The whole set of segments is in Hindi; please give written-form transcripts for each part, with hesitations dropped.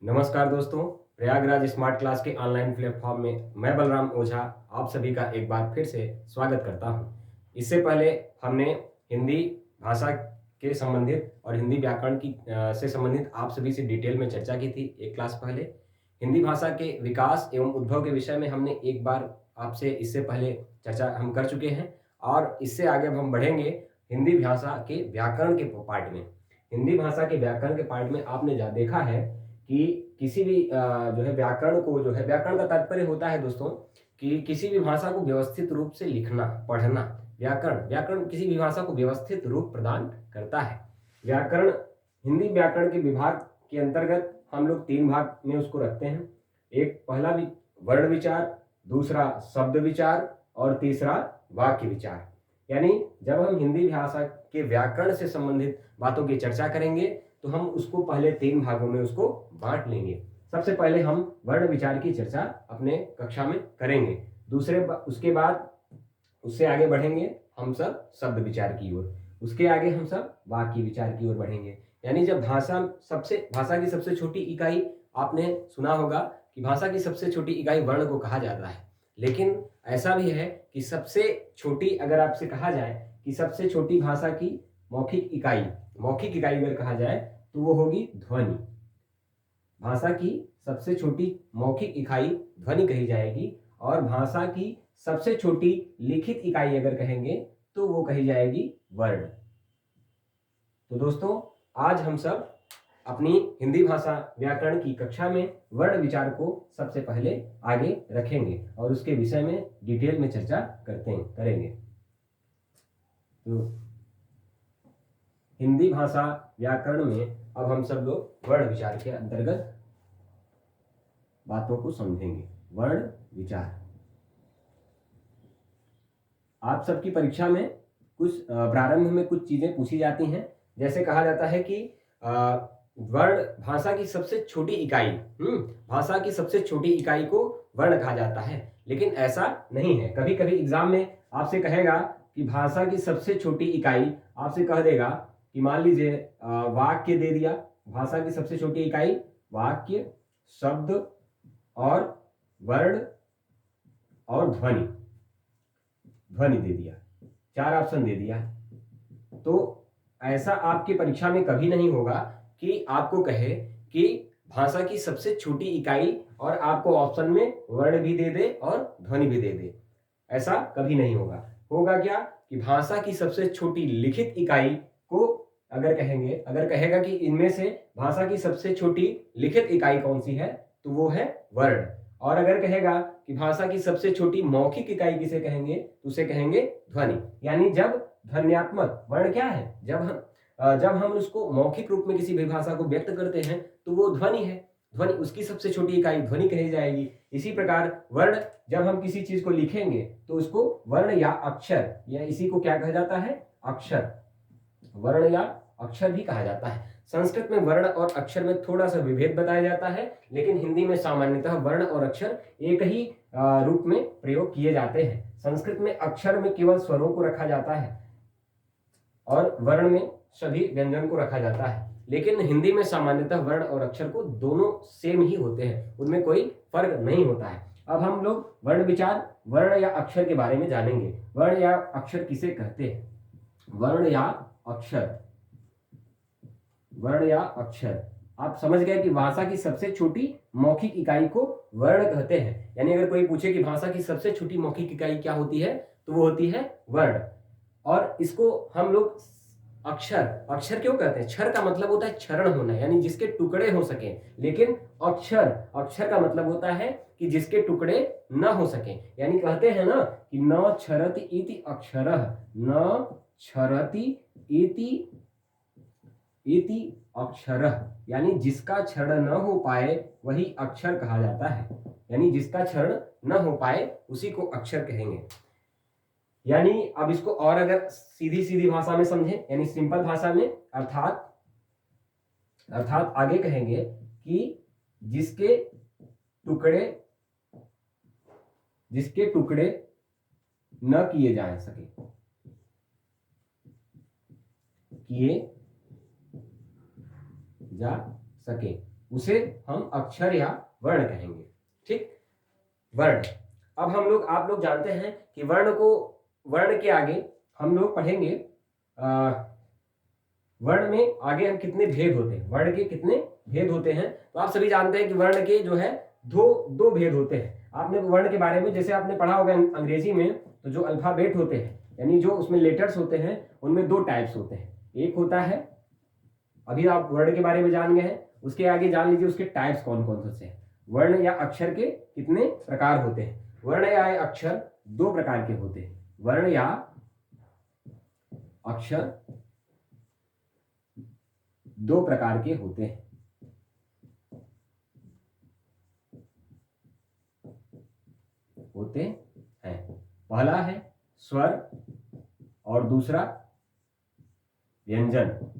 नमस्कार दोस्तों, प्रयागराज स्मार्ट क्लास के ऑनलाइन प्लेटफॉर्म में मैं बलराम ओझा आप सभी का एक बार फिर से स्वागत करता हूं। इससे पहले हमने हिंदी भाषा के संबंधित और हिंदी व्याकरण से संबंधित आप सभी से डिटेल में चर्चा की थी एक क्लास पहले। हिंदी भाषा के विकास एवं उद्भव के विषय में हमने एक बार आपसे इससे पहले चर्चा हम कर चुके हैं और इससे आगे अब हम बढ़ेंगे हिंदी भाषा के व्याकरण के पार्ट में। हिंदी भाषा के व्याकरण के पार्ट में आपने देखा है कि किसी भी जो है व्याकरण को जो है व्याकरण का तात्पर्य होता है दोस्तों कि किसी भी भाषा को व्यवस्थित रूप से लिखना पढ़ना। व्याकरण व्याकरण किसी भी भाषा को व्यवस्थित रूप प्रदान करता है। व्याकरण हिंदी व्याकरण के विभाग के अंतर्गत हम लोग तीन भाग में उसको रखते हैं। एक पहला वर्ण विचार, दूसरा शब्द विचार और तीसरा वाक्य विचार। यानी जब हम हिंदी भाषा के व्याकरण से संबंधित बातों की चर्चा करेंगे तो हम उसको पहले तीन भागों में उसको बांट लेंगे। सबसे पहले हम वर्ण विचार की चर्चा अपने कक्षा में करेंगे। उसके बाद उससे आगे बढ़ेंगे हम सब शब्द विचार की ओर, उसके आगे हम सब वाक्य विचार की ओर बढ़ेंगे। यानी जब भाषा की सबसे छोटी इकाई, आपने सुना होगा कि भाषा की सबसे छोटी इकाई वर्ण को कहा जाता है, लेकिन ऐसा भी है कि सबसे छोटी, अगर आपसे कहा जाए कि सबसे छोटी भाषा की मौखिक इकाई अगर कहा जाए तो वो होगी ध्वनि। भाषा की सबसे छोटी मौखिक इकाई ध्वनि कही जाएगी और भाषा की सबसे छोटी लिखित इकाई अगर कहेंगे तो वो कही जाएगी वर्ण। तो दोस्तों, आज हम सब अपनी हिंदी भाषा व्याकरण की कक्षा में वर्ण विचार को सबसे पहले आगे रखेंगे और उसके विषय में डिटेल में चर्चा करेंगे। तो हिंदी भाषा व्याकरण में अब हम सब लोग वर्ण विचार के अंतर्गत बातों को समझेंगे। वर्ण विचार आप सबकी परीक्षा में कुछ प्रारंभ में कुछ चीजें पूछी जाती हैं। जैसे कहा जाता है कि वर्ण भाषा की सबसे छोटी इकाई, भाषा की सबसे छोटी इकाई को वर्ण कहा जाता है, लेकिन ऐसा नहीं है। कभी कभी एग्जाम में आपसे कहेगा कि भाषा की सबसे छोटी इकाई, आपसे कह देगा कि मान लीजिए वाक्य दे दिया, भाषा की सबसे छोटी इकाई वाक्य, शब्द और वर्ण और ध्वनि दे दिया, चार ऑप्शन दे दिया। तो ऐसा आपकी परीक्षा में कभी नहीं होगा कि आपको कहे कि भाषा की सबसे छोटी इकाई और आपको ऑप्शन में वर्ण भी दे दे और ध्वनि भी दे दे। ऐसा कभी नहीं होगा। होगा क्या कि भाषा की सबसे छोटी लिखित इकाई को अगर कहेगा कि इनमें से भाषा की सबसे छोटी लिखित इकाई कौन सी है, तो वो है वर्ण। और अगर कहेगा कि भाषा की सबसे छोटी मौखिक इकाई किसे कहेंगे, तो उसे कहेंगे ध्वनि। यानी जब ध्वन्यात्मक वर्ण क्या है, जब हम उसको मौखिक रूप में किसी भी भाषा को व्यक्त करते हैं तो वो ध्वनि है। ध्वनि, उसकी सबसे छोटी इकाई ध्वनि कही जाएगी। इसी प्रकार वर्ण, जब हम किसी चीज को लिखेंगे तो उसको वर्ण या अक्षर, या इसी को क्या कहा जाता है, अक्षर, वर्ण या अक्षर भी कहा जाता है। संस्कृत में वर्ण और अक्षर में थोड़ा सा विभेद बताया जाता है, लेकिन हिंदी में सामान्यतः वर्ण और अक्षर एक ही रूप में प्रयोग किए जाते हैं। संस्कृत में अक्षर में केवल स्वरों को रखा जाता है और वर्ण में सभी व्यंजन को रखा जाता है, लेकिन हिंदी में सामान्यतः वर्ण और अक्षर को दोनों सेम ही होते हैं, उनमें कोई फर्क नहीं होता है। अब हम लोग वर्ण विचार, वर्ण या अक्षर के बारे में जानेंगे। वर्ण या अक्षर किसे कहते हैं? वर्ण या अक्षर, वर्ण या अक्षर, आप समझ गए कि भाषा की सबसे छोटी मौखिक इकाई को वर्ण कहते हैं। यानी अगर कोई पूछे कि भाषा की सबसे छोटी मौखिक इकाई क्या होती है, तो वो होती है वर्ण। और इसको हम लोग अक्षर क्यों कहते हैं? क्षर का मतलब होता है क्षरण होना, यानी जिसके टुकड़े हो सके। लेकिन अक्षर का मतलब होता है कि जिसके टुकड़े न हो सके। यानी कहते हैं ना कि न क्षरति इति अक्षरः, न क्षरति इति अक्षरः, यानी जिसका क्षरण न हो पाए वही अक्षर कहा जाता है। यानी जिसका क्षरण न हो पाए उसी को अक्षर कहेंगे। यानी अब इसको और अगर सीधी सीधी भाषा में समझें, यानी सिंपल भाषा में, अर्थात आगे कहेंगे कि जिसके टुकड़े न किए जा सके उसे हम अक्षर या वर्ण कहेंगे। ठीक, वर्ण। अब आप लोग जानते हैं कि वर्ण के आगे हम लोग पढ़ेंगे वर्ण में आगे हम कितने भेद होते हैं, वर्ण के कितने भेद होते हैं। तो आप सभी जानते हैं कि वर्ण के जो है दो भेद होते हैं। आपने वर्ण के बारे में जैसे आपने पढ़ा होगा अंग्रेजी में, तो जो अल्फाबेट होते हैं यानी जो उसमें लेटर्स होते हैं उनमें दो टाइप्स होते हैं। एक होता है, अभी आप वर्ण के बारे में जान गए हैं, उसके आगे जान लीजिए उसके टाइप्स कौन कौन से हैं। वर्ण या अक्षर के कितने प्रकार होते हैं। वर्ण या अक्षर दो प्रकार के होते हैं। वर्ण या अक्षर दो प्रकार के होते हैं। पहला है स्वर और दूसरा व्यंजन।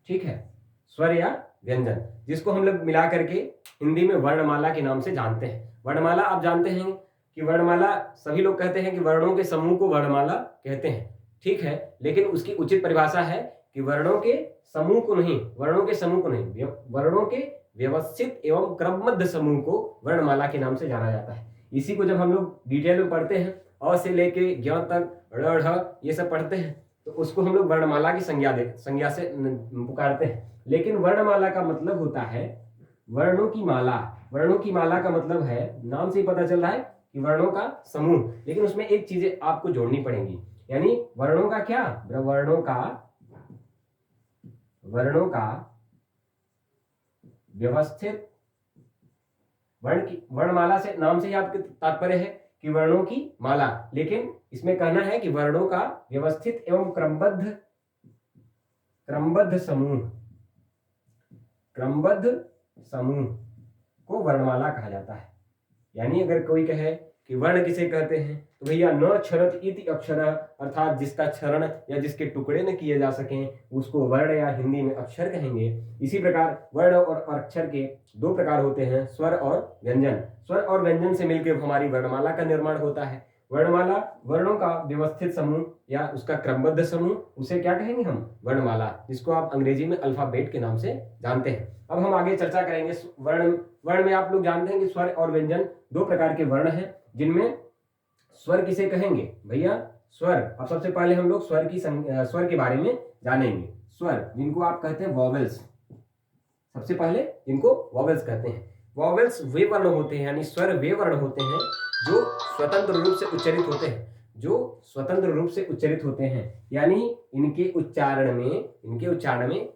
ठीक है, स्वर या व्यंजन, जिसको हम लोग मिला करके हिंदी में वर्णमाला के नाम से जानते हैं। वर्णमाला आप जानते हैं कि वर्णमाला, सभी लोग कहते हैं कि वर्णों के समूह को वर्णमाला कहते हैं। ठीक है, लेकिन उसकी उचित परिभाषा है कि वर्णों के समूह को नहीं, वर्णों के व्यवस्थित एवं क्रमबद्ध समूह को वर्णमाला के नाम से जाना जाता है। इसी को जब हम लोग डिटेल में पढ़ते हैं, अ से लेके ज्ञ तक, ड़ ढ ये सब पढ़ते हैं, तो उसको हम लोग वर्णमाला की संज्ञा से पुकारते हैं। लेकिन वर्णमाला का मतलब होता है वर्णों की माला। वर्णों की माला का मतलब है, नाम से ही पता चल रहा है कि वर्णों का समूह, लेकिन उसमें एक चीजें आपको जोड़नी पड़ेंगी, यानी वर्णों का क्या, वर्णों का व्यवस्थित, वर्णमाला से नाम से ही आपके तात्पर्य है कि वर्णों की माला, लेकिन इसमें कहना है कि वर्णों का व्यवस्थित एवं क्रमबद्ध समूह को वर्णमाला कहा जाता है। यानी अगर कोई कहे कि वर्ण किसे कहते हैं, तो भैया न क्षरत इति अक्षर, अर्थात जिसका क्षरण या जिसके टुकड़े न किए जा सकें उसको वर्ण या हिंदी में अक्षर कहेंगे। इसी प्रकार वर्ण और अक्षर के दो प्रकार होते हैं, स्वर और व्यंजन। स्वर और व्यंजन से मिलकर हमारी वर्णमाला का निर्माण होता है। वर्णमाला वर्णों का व्यवस्थित समूह या उसका क्रमबद्ध समूह, उसे क्या कहेंगे हम, वर्णमाला, जिसको आप अंग्रेजी में अल्फाबेट के नाम से जानते हैं। अब हम आगे चर्चा करेंगे वर्ण में आप लोग जानते हैं कि स्वर और व्यंजन दो प्रकार के वर्ण हैं, जिनमें स्वर किसे कहेंगे भैया, स्वर। अब सबसे पहले हम लोग स्वर के बारे में जानेंगे। स्वर जिनको आप कहते हैं वॉवेल्स, सबसे पहले इनको वॉवेल्स कहते हैं। वॉवेल्स वे वर्ण होते हैं, यानी स्वर वे वर्ण होते हैं जो स्वतंत्र रूप से उच्चारित होते हैं, यानी इनके उच्चारण में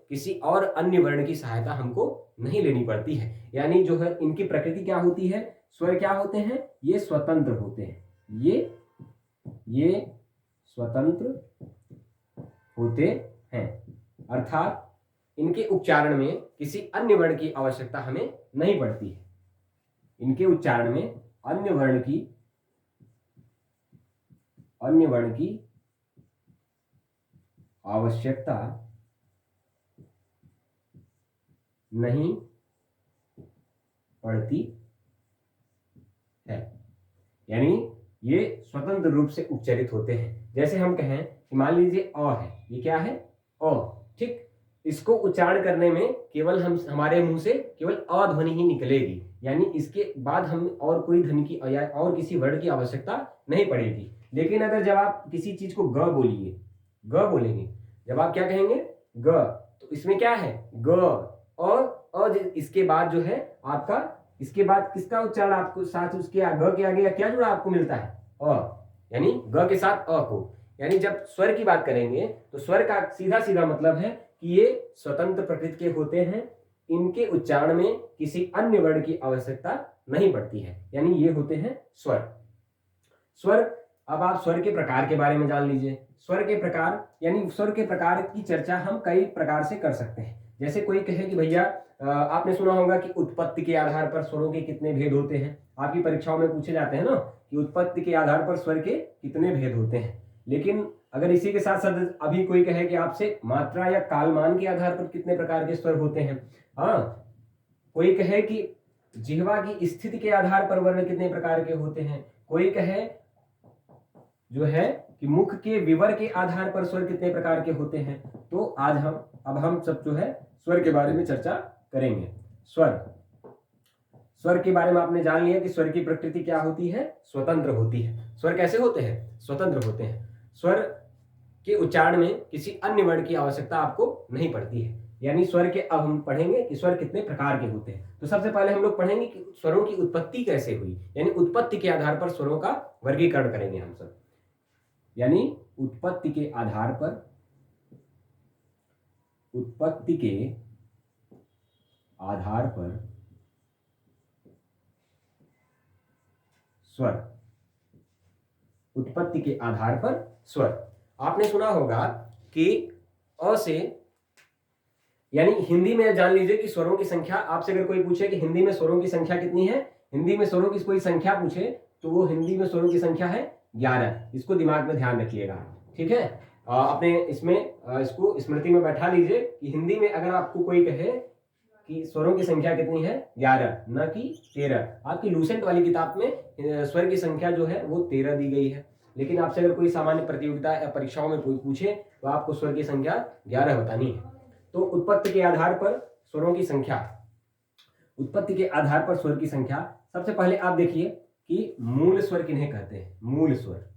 किसी और अन्य वर्ण की सहायता हमको नहीं लेनी पड़ती है। यानी जो है इनकी प्रकृति क्या होती है, स्वर क्या होते हैं, ये स्वतंत्र होते हैं, ये स्वतंत्र होते हैं, अर्थात इनके उच्चारण में किसी अन्य वर्ण की आवश्यकता हमें नहीं पड़ती है। इनके उच्चारण में अन्य वर्ण की आवश्यकता नहीं पड़ती है, यानी ये स्वतंत्र रूप से उच्चारित होते हैं। जैसे हम कहें कि मान लीजिए अ है, ये क्या है, अ, ठीक, इसको उच्चारण करने में केवल हमारे मुंह से केवल अ ध्वनि ही निकलेगी, यानी इसके बाद हम और कोई ध्वनि की या और किसी वर्ण की आवश्यकता नहीं पड़ेगी। लेकिन अगर जब आप किसी चीज को ग बोलेंगे, जब आप क्या कहेंगे, ग, तो इसमें क्या है, ग, और इसके बाद जो है आपका, इसके बाद किसका उच्चारण आपको साथ उसके ग के आगे या क्या जुड़ा आपको मिलता है, अ, यानी ग के साथ अ को। यानी जब स्वर की बात करेंगे तो स्वर का सीधा मतलब है कि ये स्वतंत्र प्रकृति के होते हैं, इनके उच्चारण में किसी अन्य वर्ण की आवश्यकता नहीं पड़ती है, यानी ये होते हैं स्वर। अब आप स्वर के प्रकार के बारे में जान लीजिए। स्वर के प्रकार, यानी स्वर के प्रकार की चर्चा हम कई प्रकार से कर सकते हैं। जैसे कोई कहे कि भैया आपने सुना होगा कि उत्पत्ति के आधार पर स्वरों के कितने भेद होते हैं, आपकी परीक्षाओं में पूछे जाते हैं ना कि उत्पत्ति के आधार पर स्वर के कितने भेद होते हैं। लेकिन अगर इसी के साथ साथ अभी कोई कहे कि आपसे मात्रा या कालमान के आधार पर कितने प्रकार के स्वर होते हैं, हाँ, कोई कहे कि जिह्वा की स्थिति के आधार पर वर्ण कितने प्रकार के होते हैं, कोई कहे जो है कि मुख के विवर के आधार पर स्वर कितने प्रकार के होते हैं। तो अब हम सब जो है स्वर के बारे में चर्चा करेंगे। स्वर के बारे में आपने जान लिया कि स्वर की प्रकृति क्या होती है, स्वतंत्र होती है। स्वर कैसे होते हैं, स्वतंत्र होते हैं। स्वर के उच्चारण में किसी अन्य वर्ण की आवश्यकता आपको नहीं पड़ती है। यानी स्वर के, अब हम पढ़ेंगे कि स्वर कितने प्रकार के होते हैं। तो सबसे पहले हम लोग पढ़ेंगे कि स्वरों की उत्पत्ति कैसे हुई, यानी उत्पत्ति के आधार पर स्वरों का वर्गीकरण करेंगे हम सब। यानी उत्पत्ति के आधार पर स्वर, उत्पत्ति के आधार पर स्वर। आपने सुना होगा कि अ से, यानी हिंदी में जान लीजिए कि स्वरों की संख्या, आपसे अगर कोई पूछे कि हिंदी में स्वरों की संख्या कितनी है, हिंदी में स्वरों की कोई संख्या पूछे तो वो हिंदी में स्वरों की संख्या है 11। इसको दिमाग में ध्यान रखिएगा, ठीक है। अपने इसमें इसको स्मृति में बैठा लीजिए कि हिंदी में अगर आपको कोई कहे कि स्वरों की संख्या कितनी है, 11, न कि 13। आपकी लूसेंट वाली किताब में स्वर की संख्या जो है वो 13 दी गई है, लेकिन आपसे अगर कोई सामान्य प्रतियोगिता या परीक्षाओं में कोई पूछे तो आपको स्वर की संख्या 11 बतानी है। तो उत्पत्ति के आधार पर स्वरों की संख्या, उत्पत्ति के आधार पर स्वर की संख्या। सबसे पहले आप देखिए कि मूल स्वर किन्हें कहते हैं। मूल स्वर,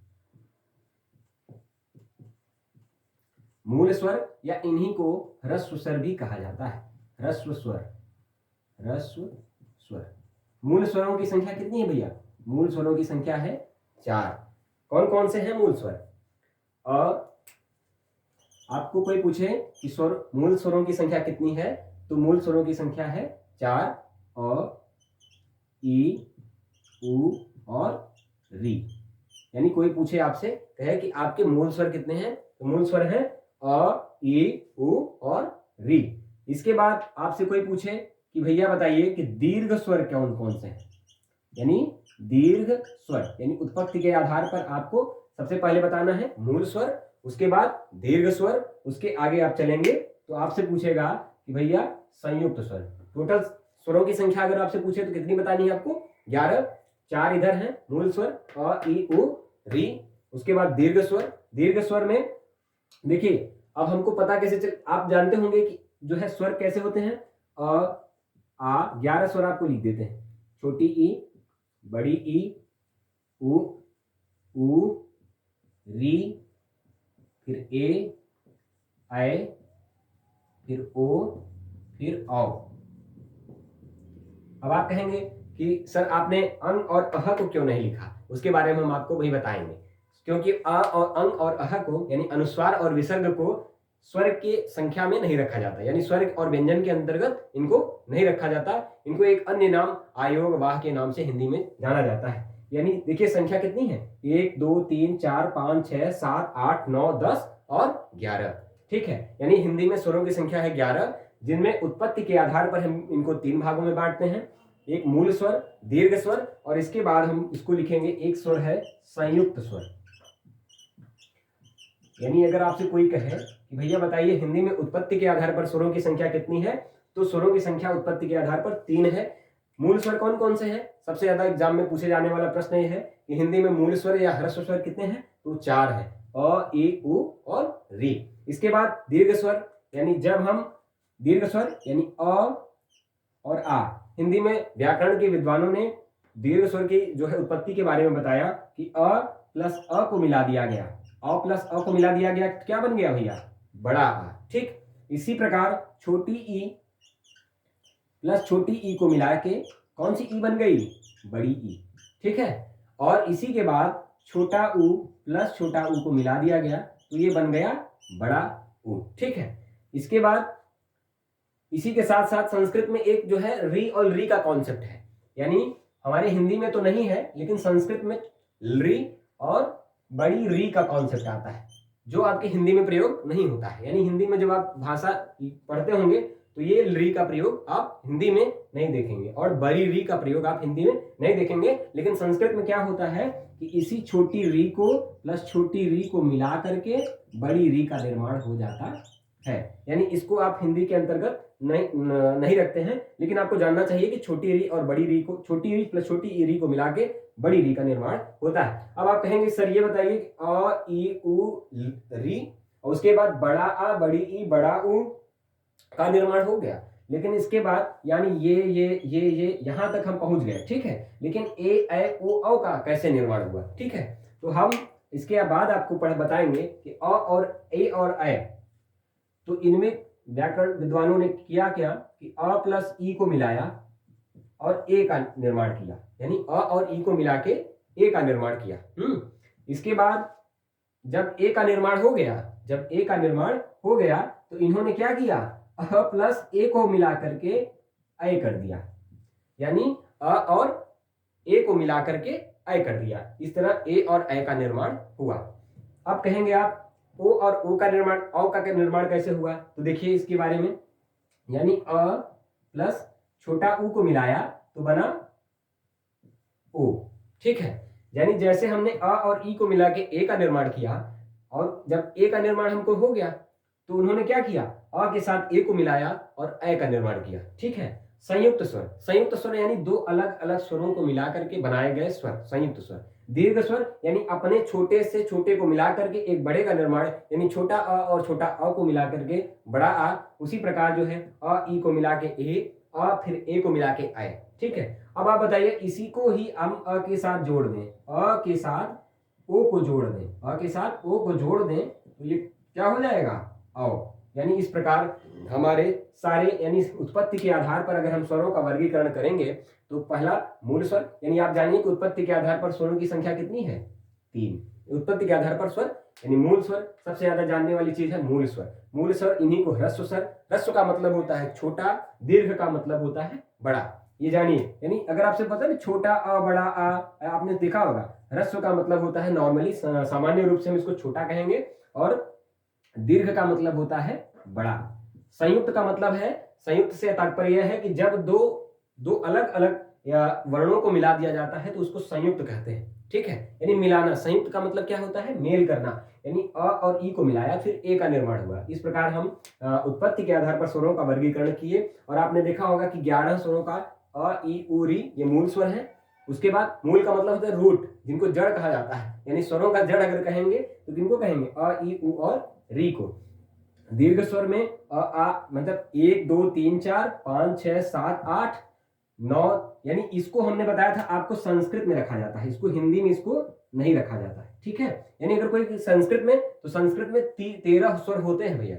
मूल स्वर या इन्हीं को ह्रस्व स्वर भी कहा जाता है। ह्रस्व स्वर, ह्रस्व स्वर। मूल स्वरों की संख्या कितनी है भैया? मूल स्वरों की संख्या है 4। कौन कौन से हैं मूल स्वर? और आपको कोई पूछे कि स्वर, मूल स्वरों की संख्या कितनी है, तो मूल स्वरों की संख्या है 4। अ, ई, उ और री। यानी कोई पूछे आपसे, कहे कि आपके मूल स्वर कितने हैं, तो मूल स्वर है अ, ई, उ और री। इसके बाद आपसे कोई पूछे कि भैया बताइए कि दीर्घ स्वर कौन कौन से हैं, यानी दीर्घ स्वर, यानी उत्पत्ति के आधार पर आपको सबसे पहले बताना है मूल स्वर, उसके बाद दीर्घ स्वर, उसके आगे आप चलेंगे तो आपसे पूछेगा कि भैया संयुक्त स्वर। टोटल स्वरों की संख्या अगर आपसे पूछे तो कितनी बतानी है आपको? 11। 4 इधर हैं मूल स्वर अ, ई, उ, री। उसके बाद दीर्घ स्वर। दीर्घ स्वर में देखिए, अब हमको पता कैसे चल, आप जानते होंगे कि जो है स्वर कैसे होते हैं। अ, आ, 11 स्वर आपको लिख देते हैं। छोटी ई, बड़ी ई, उ, री, फिर ए, ऐ, फिर ओ, फिर औ। अब आप कहेंगे कि सर आपने अंग और अह को क्यों नहीं लिखा? उसके बारे में हम आपको वही बताएंगे। क्योंकि अ और अंग और अह को, यानी अनुस्वार और विसर्ग को स्वर की संख्या में नहीं रखा जाता, यानी स्वर और व्यंजन के अंतर्गत इनको नहीं रखा जाता। इनको एक अन्य नाम आयोग वाह के नाम से हिंदी में जाना जाता है। यानी देखिए संख्या कितनी है, 1 2 3 4 5 6 7 8 9 10 और 11। ठीक है, यानी हिंदी में स्वरों की संख्या है 11, जिनमें उत्पत्ति के आधार पर हम इनको 3 भागों में बांटते हैं। एक मूल स्वर, दीर्घ स्वर, और इसके बाद हम इसको लिखेंगे, एक स्वर है संयुक्त स्वर। यानी अगर आपसे कोई कहे कि भैया बताइए हिंदी में उत्पत्ति के आधार पर स्वरों की संख्या कितनी है, तो स्वरों की संख्या उत्पत्ति के आधार पर 3 है। मूल स्वर कौन कौन से हैं? सबसे ज्यादा एग्जाम में पूछे जाने वाला प्रश्न ये है कि हिंदी में मूल स्वर या ह्रस्व स्वर कितने हैं, तो 4 है, अ, ई, उ और री। इसके बाद दीर्घ स्वर, यानी जब हम दीर्घ स्वर यानी अ और आ, हिंदी में व्याकरण के विद्वानों ने दीर्घ स्वर की जो है उत्पत्ति के बारे में बताया कि अ प्लस अ को मिला दिया गया, अ प्लस अ को मिला दिया गया, क्या बन गया भैया? बड़ा आ। ठीक, इसी प्रकार छोटी ई प्लस छोटी ई को मिला के कौन सी ई बन गई? बड़ी ई। ठीक है, और इसी के बाद छोटा ऊ प्लस छोटा ऊ को मिला दिया गया तो ये बन गया बड़ा ऊ। ठीक है, इसके बाद इसी के साथ साथ संस्कृत में एक जो है री और री का कॉन्सेप्ट है, यानी हमारे हिंदी में तो नहीं है लेकिन संस्कृत में री और बड़ी री का कॉन्सेप्ट आता है, जो आपके हिंदी में प्रयोग नहीं होता है। यानी हिंदी में जब आप भाषा पढ़ते होंगे तो ये री का प्रयोग आप हिंदी में नहीं देखेंगे और बड़ी री का प्रयोग आप हिंदी में नहीं देखेंगे। लेकिन संस्कृत में क्या होता है कि इसी छोटी री को प्लस छोटी री को मिला करके बड़ी री का निर्माण हो जाता है। यानी इसको आप हिंदी के अंतर्गत नहीं रखते हैं, लेकिन आपको जानना चाहिए कि छोटी री और बड़ी री को, छोटी री प्लस छोटी री को मिला के बड़ी री का निर्माण होता है। अब आप कहेंगे सर ये बताइए अ, ई, उ, री, और उसके बाद बड़ा आ, बड़ी ई, बड़ा उ, का निर्माण हो गया, लेकिन इसके बाद यानी ये यहां तक हम पहुंच गए, ठीक है। लेकिन ए ऐ ओ औ का कैसे निर्माण हुआ, ठीक है। तो हम इसके बाद आपको बताएंगे कि अ और ए और ऐ, तो इनमें व्याकरण विद्वानों ने किया क्या कि अ प्लस ई को मिलाया और ए का निर्माण किया, यानी अ और ई को मिला के ए का निर्माण किया। इसके बाद जब ए का निर्माण हो गया, तो इन्होंने क्या किया, अ प्लस ए को मिला करके ऐ कर दिया, यानी अ और ए को मिला करके ऐ कर दिया। इस तरह ए और ऐ का निर्माण हुआ। अब कहेंगे आप ओ और ओ का निर्माण, औ का निर्माण कैसे हुआ, तो देखिए इसके बारे में, यानी अ प्लस छोटा ऊ को मिलाया तो बना ओ, ठीक है। यानी जैसे हमने अ और ई को मिला के ए का निर्माण किया, और जब ए का निर्माण हमको हो गया तो उन्होंने क्या किया, अ के साथ ए को मिलाया और ऐ का निर्माण किया, ठीक है। संयुक्त स्वर यानी दो अलग अलग स्वरों को मिला करके बनाए गए स्वर, संयुक्त स्वर। दीर्घ स्वर यानी अपने छोटे से छोटे को मिला करके एक बड़े का निर्माण, यानी छोटा अ और छोटा अ को मिला करके बड़ा आ। उसी प्रकार जो है अ ई को मिला के ए, अ फिर ए को मिला के ऐ, ठीक है। अब आप बताइए, इसी को ही हम अ के साथ जोड़ दें, अ के साथ ओ को जोड़ दें, अ के साथ ओ को जोड़ दें, तो ये क्या हो जाएगा, औ। यानी इस प्रकार हमारे सारे, यानी उत्पत्ति के आधार पर अगर हम स्वरों का वर्गीकरण करेंगे तो पहला मूल स्वर, यानी आप जानिए कि उत्पत्ति के आधार पर स्वरों की संख्या कितनी है, 3। उत्पत्ति के आधार पर स्वर यानी मूल स्वर, सबसे ज्यादा जानने वाली चीज है मूल स्वर। मूल स्वर इन्हीं को ह्रस्व स्वर, ह्रस्व का मतलब होता है छोटा, दीर्घ का मतलब होता है बड़ा, ये जानिए। यानी अगर आपसे पता है छोटा अ बड़ा आ, आपने देखा होगा। ह्रस्व का मतलब होता है नॉर्मली, सामान्य रूप से हम इसको छोटा कहेंगे, और दीर्घ का मतलब होता है बड़ा। संयुक्त का मतलब है, संयुक्त से तात्पर्य यह है कि जब दो अलग अलग या वर्णों को मिला दिया जाता है तो उसको संयुक्त कहते हैं, ठीक है। यानी मिलाना, संयुक्त का मतलब क्या होता है, मेल करना, यानी अ और ई को मिलाया फिर ए का निर्माण हुआ। इस प्रकार हम उत्पत्ति के आधार पर स्वरों का वर्गीकरण किए, और आपने देखा होगा कि 11 स्वरों का अ ई उ री ये मूल स्वर है। उसके बाद मूल का मतलब होता है रूट, जिनको जड़ कहा जाता है, यानी स्वरों का जड़ अगर कहेंगे तो किनको कहेंगे, अ ई उ और री को। दीर्घ स्वर में अ आ मतलब 1 2 3 4 5 6 7 8 9, यानी इसको हमने बताया था आपको संस्कृत में रखा जाता है, इसको हिंदी में इसको नहीं रखा जाता है, ठीक है। यानी अगर कोई संस्कृत में, तो संस्कृत में 13 स्वर होते हैं भैया,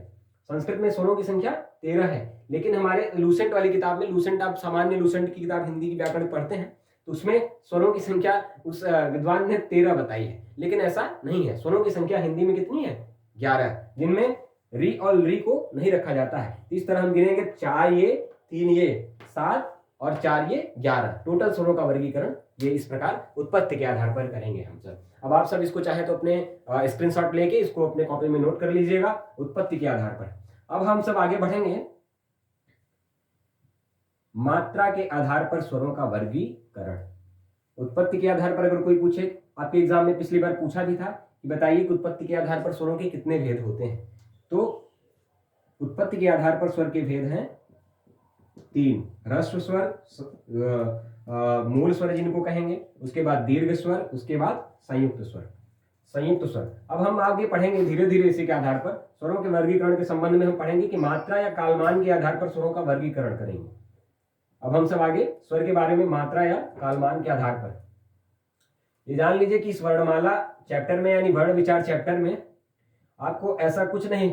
संस्कृत में स्वरों की संख्या 13 है। लेकिन हमारे लूसेंट वाली किताब में, लूसेंट आप सामान्य लूसेंट की किताब हिंदी की व्याकरण पढ़ते हैं, तो उसमें स्वरों की संख्या उस विद्वान ने 13 बताई है, लेकिन ऐसा नहीं है। स्वरों की संख्या हिंदी में कितनी है, 11, जिनमें री और री को नहीं रखा जाता है। इस तरह हम गिनेंगे 4 ये 3 ये 7 और 4 ये 11, टोटल स्वरों का वर्गीकरण ये इस प्रकार उत्पत्ति के आधार पर करेंगे हम सब। अब आप सब इसको चाहे तो अपने स्क्रीनशॉट लेके इसको अपने कॉपी में नोट कर लीजिएगा, उत्पत्ति के आधार पर। अब हम सब आगे बढ़ेंगे, मात्रा के आधार पर स्वरों का वर्गीकरण। उत्पत्ति के आधार पर अगर कोई पूछे, आपके एग्जाम में पिछली बार पूछा भी था कि बताइए कि उत्पत्ति के आधार पर स्वरों के कितने भेद होते हैं, तो उत्पत्ति के आधार पर स्वर के भेद हैं 3। ह्रस्व स्वर, मूल स्वर जिनको कहेंगे, उसके बाद दीर्घ स्वर, उसके बाद संयुक्त स्वर। अब हम आगे पढ़ेंगे धीरे धीरे इसी के आधार पर स्वरों के वर्गीकरण के संबंध में हम पढ़ेंगे कि मात्रा या कालमान के आधार पर स्वरों का वर्गीकरण करेंगे। अब हम सब आगे स्वर के बारे में मात्रा या कालमान के आधार पर ये जान लीजिए कि इस वर्णमाला चैप्टर में, यानी वर्ण विचार चैप्टर में, आपको ऐसा कुछ नहीं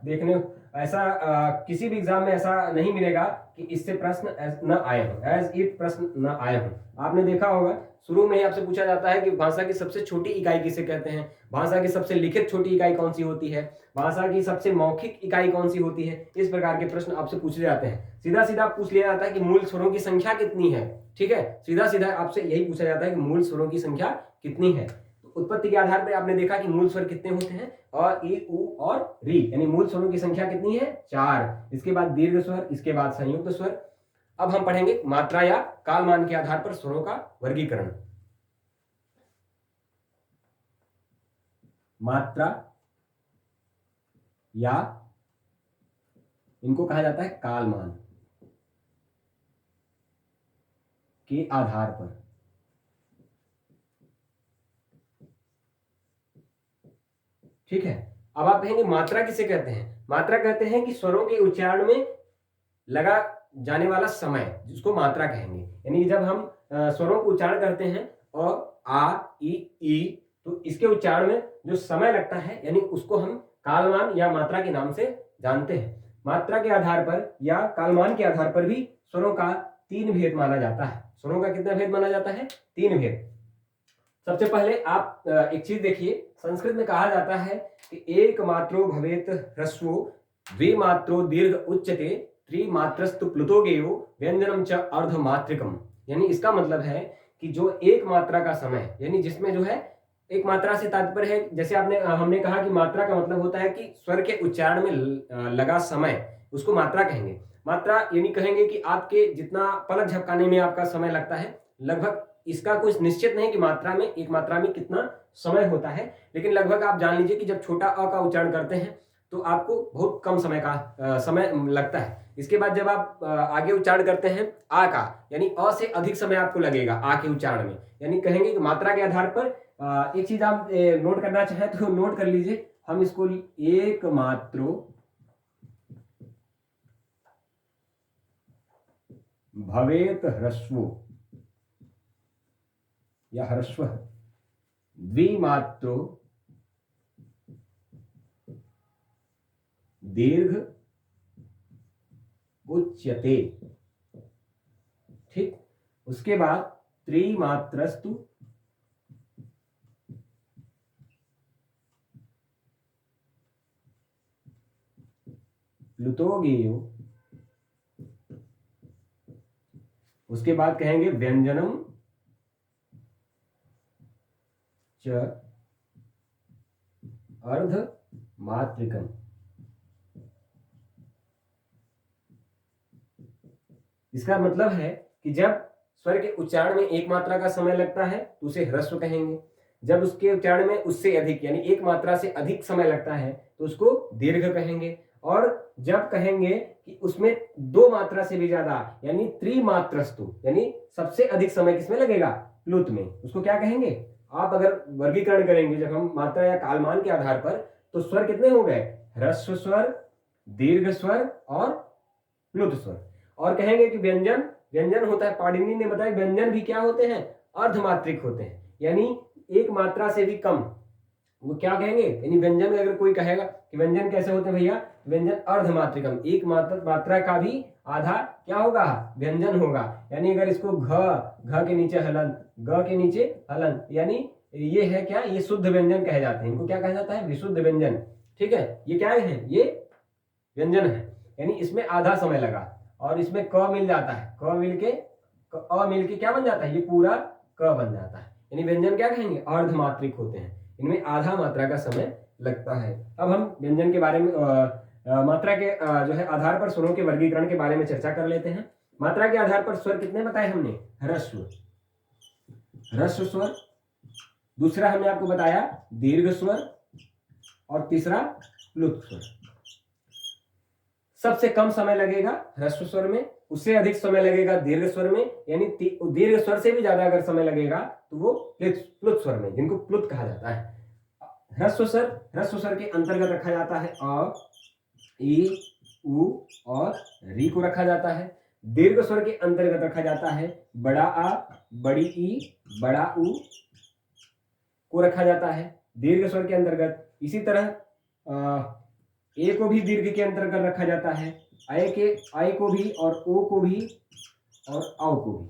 देखने, ऐसा किसी भी एग्जाम में ऐसा नहीं मिलेगा कि इससे प्रश्न न आए हो, एज इट प्रश्न न आए हो। आपने देखा होगा शुरू में ही आपसे पूछा जाता है कि भाषा की सबसे छोटी इकाई किसे कहते हैं, भाषा की सबसे लिखित छोटी इकाई कौन सी होती है, भाषा की सबसे मौखिक इकाई कौन सी होती है। इस प्रकार के प्रश्न आपसे पूछे जाते हैं। सीधा सीधा पूछ लिया जाता है कि मूल स्वरों की संख्या कितनी है, ठीक है, सीधा सीधा आपसे यही पूछा जाता है कि मूल स्वरों की संख्या कितनी है। उत्पत्ति के आधार पर आपने देखा कि मूल स्वर कितने होते हैं, अ ई उ और री, यानी मूल स्वरों की संख्या कितनी है, 4। इसके बाद दीर्घ स्वर, इसके बाद संयुक्त स्वर। अब हम पढ़ेंगे मात्रा या कालमान के आधार पर स्वरों का वर्गीकरण। मात्रा या इनको कहा जाता है कालमान के आधार पर, ठीक है। अब आप कहेंगे मात्रा किसे कहते हैं, मात्रा कहते हैं कि स्वरों के उच्चारण में लगा जाने वाला समय, जिसको मात्रा कहेंगे। यानी जब हम स्वरों को उच्चारण करते हैं अ, आ, ई, तो इसके उच्चारण में जो समय लगता है यानी उसको हम कालमान या मात्रा के नाम से जानते हैं। मात्रा के आधार पर या कालमान के आधार पर भी स्वरों का 3 भेद माना जाता है। स्वरों का कितना भेद माना जाता है? 3 भेद। सबसे पहले आप एक चीज देखिए, संस्कृत में कहा जाता है कि एक मात्रो भवेत ह्रस्वो, द्विमात्रो दीर्घ उच्यते, त्रिमात्रस्तु प्लुतो गेयो, व्यंजनम च अर्धमात्रिकम। यानी इसका मतलब है कि जो एक मात्रा का समय, यानी जिसमें जो है एक मात्रा से तात्पर्य है, जैसे हमने कहा कि मात्रा का मतलब होता है कि स्वर के उच्चारण में लगा समय, उसको मात्रा कहेंगे। मात्रा यानी कहेंगे कि आपके जितना पलक झपकाने में आपका समय लगता है, लगभग इसका कुछ निश्चित नहीं कि एक मात्रा में कितना समय होता है, लेकिन लगभग आप जान लीजिए कि जब छोटा अ का उच्चारण करते हैं तो आपको बहुत कम समय का समय लगता है। इसके बाद जब आप आगे उच्चारण करते हैं आ का, यानी अ से अधिक समय आपको लगेगा आ के उच्चारण में। यानी कहेंगे कि मात्रा के आधार पर एक चीज आप नोट करना चाहें तो नोट कर लीजिए, हम इसको एक मात्रो भवेत ह्रस्वो या ह्रस्व, द्विमात्रो दीर्घ उच्यते। ठीक, उसके बाद त्रिमात्रस्तु प्लुतो गेयो, उसके बाद कहेंगे व्यंजनम च अर्धमात्रिकम। इसका मतलब है कि जब स्वर के उच्चारण में एक मात्रा का समय लगता है तो उसे ह्रस्व कहेंगे, जब उसके उच्चारण में उससे अधिक यानी एक मात्रा से अधिक समय लगता है तो उसको दीर्घ कहेंगे, और जब कहेंगे कि उसमें 2 मात्रा से भी ज्यादा यानी त्रिमात्रस्तु, यानी सबसे अधिक समय किसमें लगेगा? प्लुत में, उसको क्या कहेंगे? आप अगर वर्गीकरण करेंगे जब हम मात्रा या कालमान के आधार पर, तो स्वर कितने हो गए? ह्रस्व स्वर, दीर्घ स्वर और प्लुत स्वर। और कहेंगे कि व्यंजन होता है, पाणिनि ने बताया व्यंजन भी क्या होते हैं? अर्धमात्रिक होते हैं, यानी एक मात्रा से भी कम। वो क्या कहेंगे? यानी व्यंजन अगर कोई कहेगा कि व्यंजन कैसे होते हैं भैया, व्यंजन अर्धमात्रिकम, एक मात्रा का भी आधा क्या होगा? व्यंजन होगा। यानी अगर इसको घ के नीचे हलन, ग के नीचे हलन, यानी ये है क्या? ये शुद्ध व्यंजन कहे जाते हैं। इनको क्या कहा जाता है? विशुद्ध व्यंजन। ठीक है, ये क्या है? ये व्यंजन है, यानी इसमें आधा समय लगा, और इसमें क मिल जाता है, क मिल के अ मिल के क्या बन जाता है? ये पूरा क बन जाता है। यानी व्यंजन क्या कहेंगे? अर्धमात्रिक होते हैं, इनमें आधा मात्रा का समय लगता है। अब हम व्यंजन के बारे में मात्रा के जो है आधार पर स्वरों के वर्गीकरण के बारे में चर्चा कर लेते हैं। मात्रा के आधार पर स्वर कितने बताए हमने? ह्रस्व स्वर, दूसरा हमने आपको बताया दीर्घ स्वर, और तीसरा प्लुत स्वर। सबसे कम समय लगेगा ह्रस्व स्वर में, उससे अधिक समय लगेगा दीर्घ स्वर में, यानी दीर्घ स्वर से भी ज्यादा अगर समय लगेगा तो वो प्लुत स्वर में, जिनको प्लुत कहा जाता है। ह्रस्व स्वर के अंतर्गत रखा जाता है अ, ई, उ और री को रखा जाता है। दीर्घ स्वर के अंतर्गत रखा जाता है बड़ा आ, बड़ी ई, बड़ा उ को रखा जाता है दीर्घ स्वर के अंतर्गत। इसी तरह ए को भी दीर्घ के अंतर्गत रखा जाता है, आय को भी, और ओ को भी, और औ को भी।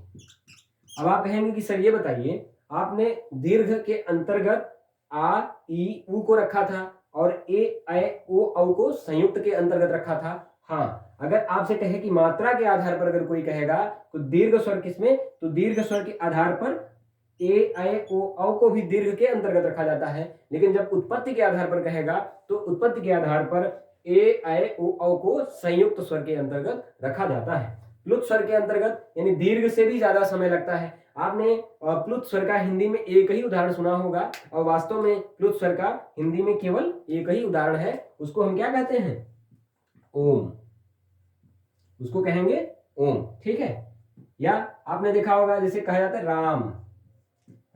अब आप कहेंगे कि सर ये बताइए, आपने दीर्घ के अंतर्गत आ, ई, उ को रखा था और ए, ऐ, ओ, औ को संयुक्त के अंतर्गत रखा था। हाँ, अगर आपसे कहे कि मात्रा के आधार पर अगर कोई कहेगा तो दीर्घ स्वर किसमें? तो दीर्घ स्वर के आधार पर ए, ऐ, ओ, औ को भी दीर्घ के अंतर्गत रखा जाता है, लेकिन जब उत्पत्ति के आधार पर कहेगा तो उत्पत्ति के आधार पर ए, ऐ, ओ, औ को संयुक्त स्वर के अंतर्गत रखा जाता है। प्लुत स्वर के अंतर्गत यानी दीर्घ से भी ज्यादा समय लगता है। आपने प्लुत स्वर का हिंदी में एक ही उदाहरण सुना होगा, और वास्तव में प्लुत स्वर का हिंदी में केवल एक ही उदाहरण है, उसको हम क्या कहते हैं? ओम, उसको कहेंगे ओम। ठीक है, या आपने देखा होगा जैसे कहा जाता है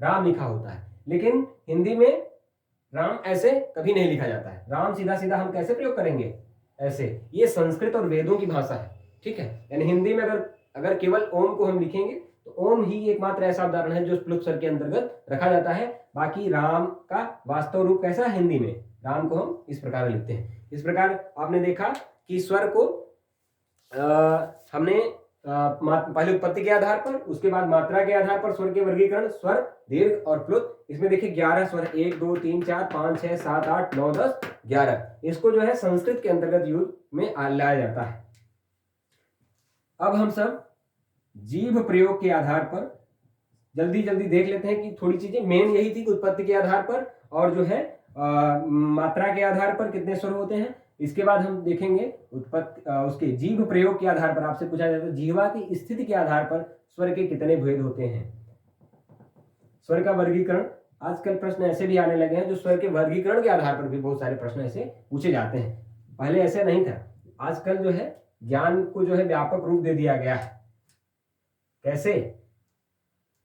राम लिखा होता है, लेकिन हिंदी में राम ऐसे कभी नहीं लिखा जाता है। राम सीधा सीधा हम कैसे प्रयोग करेंगे? ऐसे। ये संस्कृत और वेदों की भाषा है, ठीक है। यानी हिंदी में अगर केवल ओम को हम लिखेंगे तो ओम ही एकमात्र ऐसा उदाहरण है जो प्लुत स्वर के अंतर्गत रखा जाता है। बाकी राम का वास्तव रूप कैसा है हिंदी में, राम को हम इस प्रकार लिखते हैं। इस प्रकार आपने देखा कि स्वर को हमने पहले उत्पत्ति के आधार पर, उसके बाद मात्रा के आधार पर स्वर के वर्गीकरण, स्वर, दीर्घ और प्लुत। इसमें देखिए 11 स्वर, 1 2 3 4 5 6 7 8 9 10 11। इसको जो है संस्कृत के अंतर्गत यूज में लाया जाता है। अब हम सब जीभ प्रयोग के आधार पर जल्दी जल्दी देख लेते हैं कि थोड़ी चीजें मेन यही थी कि उत्पत्ति के आधार पर और जो है मात्रा के आधार पर कितने स्वर होते हैं। इसके बाद हम देखेंगे उसके जीभ प्रयोग के आधार पर आपसे पूछा जाता है जीवा की स्थिति के आधार पर स्वर के कितने भेद होते हैं। स्वर का वर्गीकरण, आजकल प्रश्न ऐसे भी आने लगे हैं जो स्वर के वर्गीकरण के आधार पर भी बहुत सारे प्रश्न ऐसे पूछे जाते हैं। पहले ऐसे नहीं था। आजकल जो है ज्ञान को जो है व्यापक रूप दे दिया गया है। कैसे?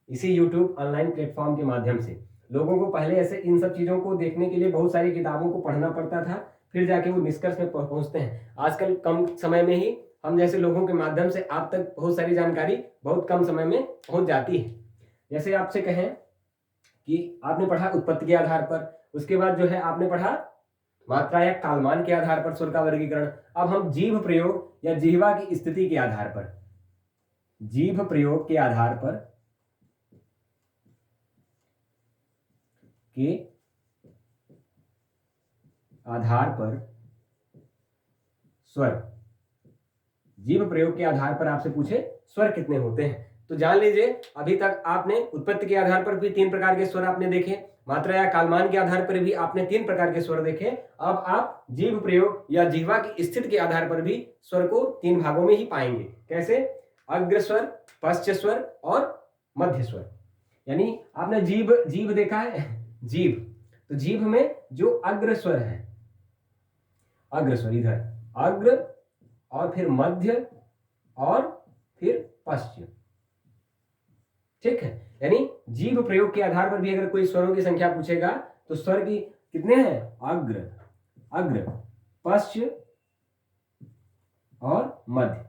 इसी YouTube ऑनलाइन प्लेटफॉर्म के माध्यम से। लोगों को पहले ऐसे इन सब चीजों को देखने के लिए बहुत सारी किताबों को पढ़ना पड़ता था, फिर जाके वो निष्कर्ष में पहुंचते हैं। आजकल कम समय में ही हम जैसे लोगों के माध्यम से आप तक बहुत सारी जानकारी बहुत कम समय में पहुंच जाती है। जैसे आपसे कहें कि आपने पढ़ा उत्पत्ति के आधार पर, उसके बाद जो है आपने पढ़ा मात्रा या कालमान के आधार पर स्वर का वर्गीकरण। अब हम जीभ प्रयोग या जिह्वा की स्थिति के आधार पर, जीभ प्रयोग के आधार पर स्वर, जीभ प्रयोग के आधार पर आपसे पूछे स्वर कितने होते हैं तो जान लीजिए अभी तक आपने उत्पत्ति के आधार पर भी 3 प्रकार के स्वर आपने देखे, मात्रा या कालमान के आधार पर भी आपने 3 प्रकार के स्वर देखे। अब आप जीभ प्रयोग या जिह्वा की स्थिति के आधार पर भी स्वर को 3 भागों में ही पाएंगे। कैसे? अग्र स्वर, पश्च स्वर और मध्य स्वर। यानी आपने जीभ देखा है, जीभ, तो जीभ में जो अग्र स्वर है, अग्र स्वर इधर अग्र और फिर मध्य और फिर पश्चिम, ठीक है। यानी जीभ प्रयोग के आधार पर भी अगर कोई स्वरों की संख्या पूछेगा तो स्वर की कितने हैं? अग्र, पश्च और मध्य।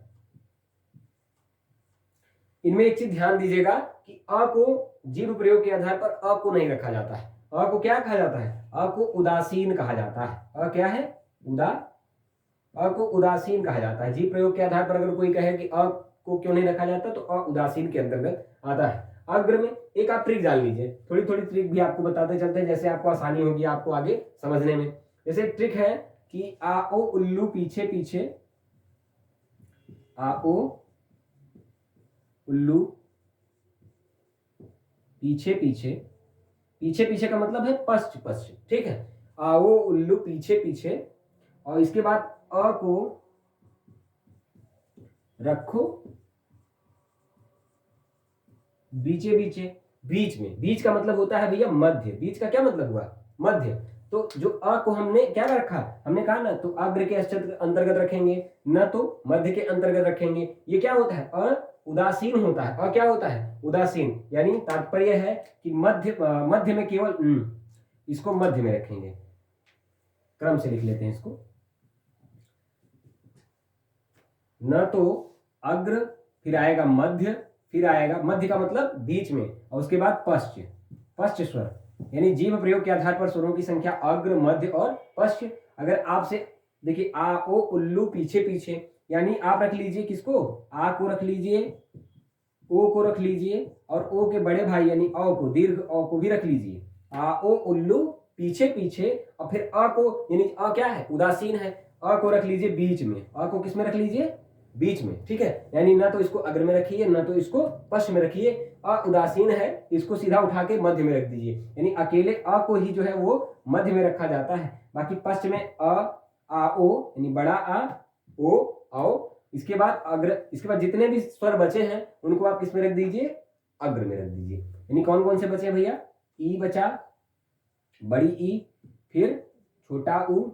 इनमें एक चीज ध्यान दीजिएगा कि अ को जीभ प्रयोग के आधार पर अ को नहीं रखा जाता है। अ को क्या कहा जाता है? अ को उदासीन कहा जाता है। अ क्या है? अ को उदासीन कहा जाता है। जीभ प्रयोग के आधार पर अगर कोई कहे कि अ को क्यों नहीं रखा जाता तो अ उदासीन के अंतर्गत आता है। अग्र में एक आप ट्रिक जान लीजिए, थोड़ी थोड़ी ट्रिक भी आपको बताते चलते हैं जैसे आपको आसानी होगी आपको आगे समझने में। जैसे ट्रिक है कि आ ओ उल्लू पीछे पीछे, आ ओ उल्लू पीछे पीछे, पीछे पीछे का मतलब है पश्च पश्च, ठीक है। आओ उल्लू पीछे पीछे और इसके बाद अ को रखो बीचे बीचे, बीच में। बीच का मतलब होता है भैया मध्य। बीच का क्या मतलब हुआ? मध्य। तो जो अ को हमने क्या रखा? हमने कहा ना तो अग्र के अंतर्गत रखेंगे, न तो मध्य के अंतर्गत रखेंगे। ये क्या होता है? अ उदासीन होता है। अ क्या होता है? उदासीन। यानी तात्पर्य है कि मध्य में केवल इसको मध्य में रखेंगे। क्रम से लिख लेते हैं इसको। न तो अग्र, फिर आएगा मध्य, फिर आएगा मध्य का मतलब बीच में, और उसके बाद पश्च, पश्च स्वर। यानी जीभ प्रयोग के आधार पर स्वरों की संख्या अग्र, मध्य और पश्च। अगर आपसे देखिए आ ओ उल्लू पीछे पीछे, यानी आप रख लीजिए किसको? आ को रख लीजिए, ओ को रख लीजिए और ओ के बड़े भाई यानी औ को, दीर्घ औ को भी रख लीजिए। आ ओ उल्लू पीछे पीछे और फिर अ को, यानी अ क्या है? उदासीन है। अ को रख लीजिए बीच में। अ को किस में रख लीजिए? बीच में, ठीक है। यानी ना तो इसको अग्र में रखिए ना तो इसको पश्च में रखिए। अ उदासीन है, इसको सीधा उठा के मध्य में रख दीजिए। यानी अकेले अ को ही जो है वो मध्य में रखा जाता है। बाकी पश्च में अ, आ ओ यानी बड़ा आ, ओ, औ। इसके बाद अग्र, इसके बाद जितने भी स्वर बचे हैं उनको आप किस में रख दीजिए? अग्र में रख दीजिए। यानी कौन कौन से बचे भैया? ई बचा, बड़ी ई, फिर छोटा ऊ,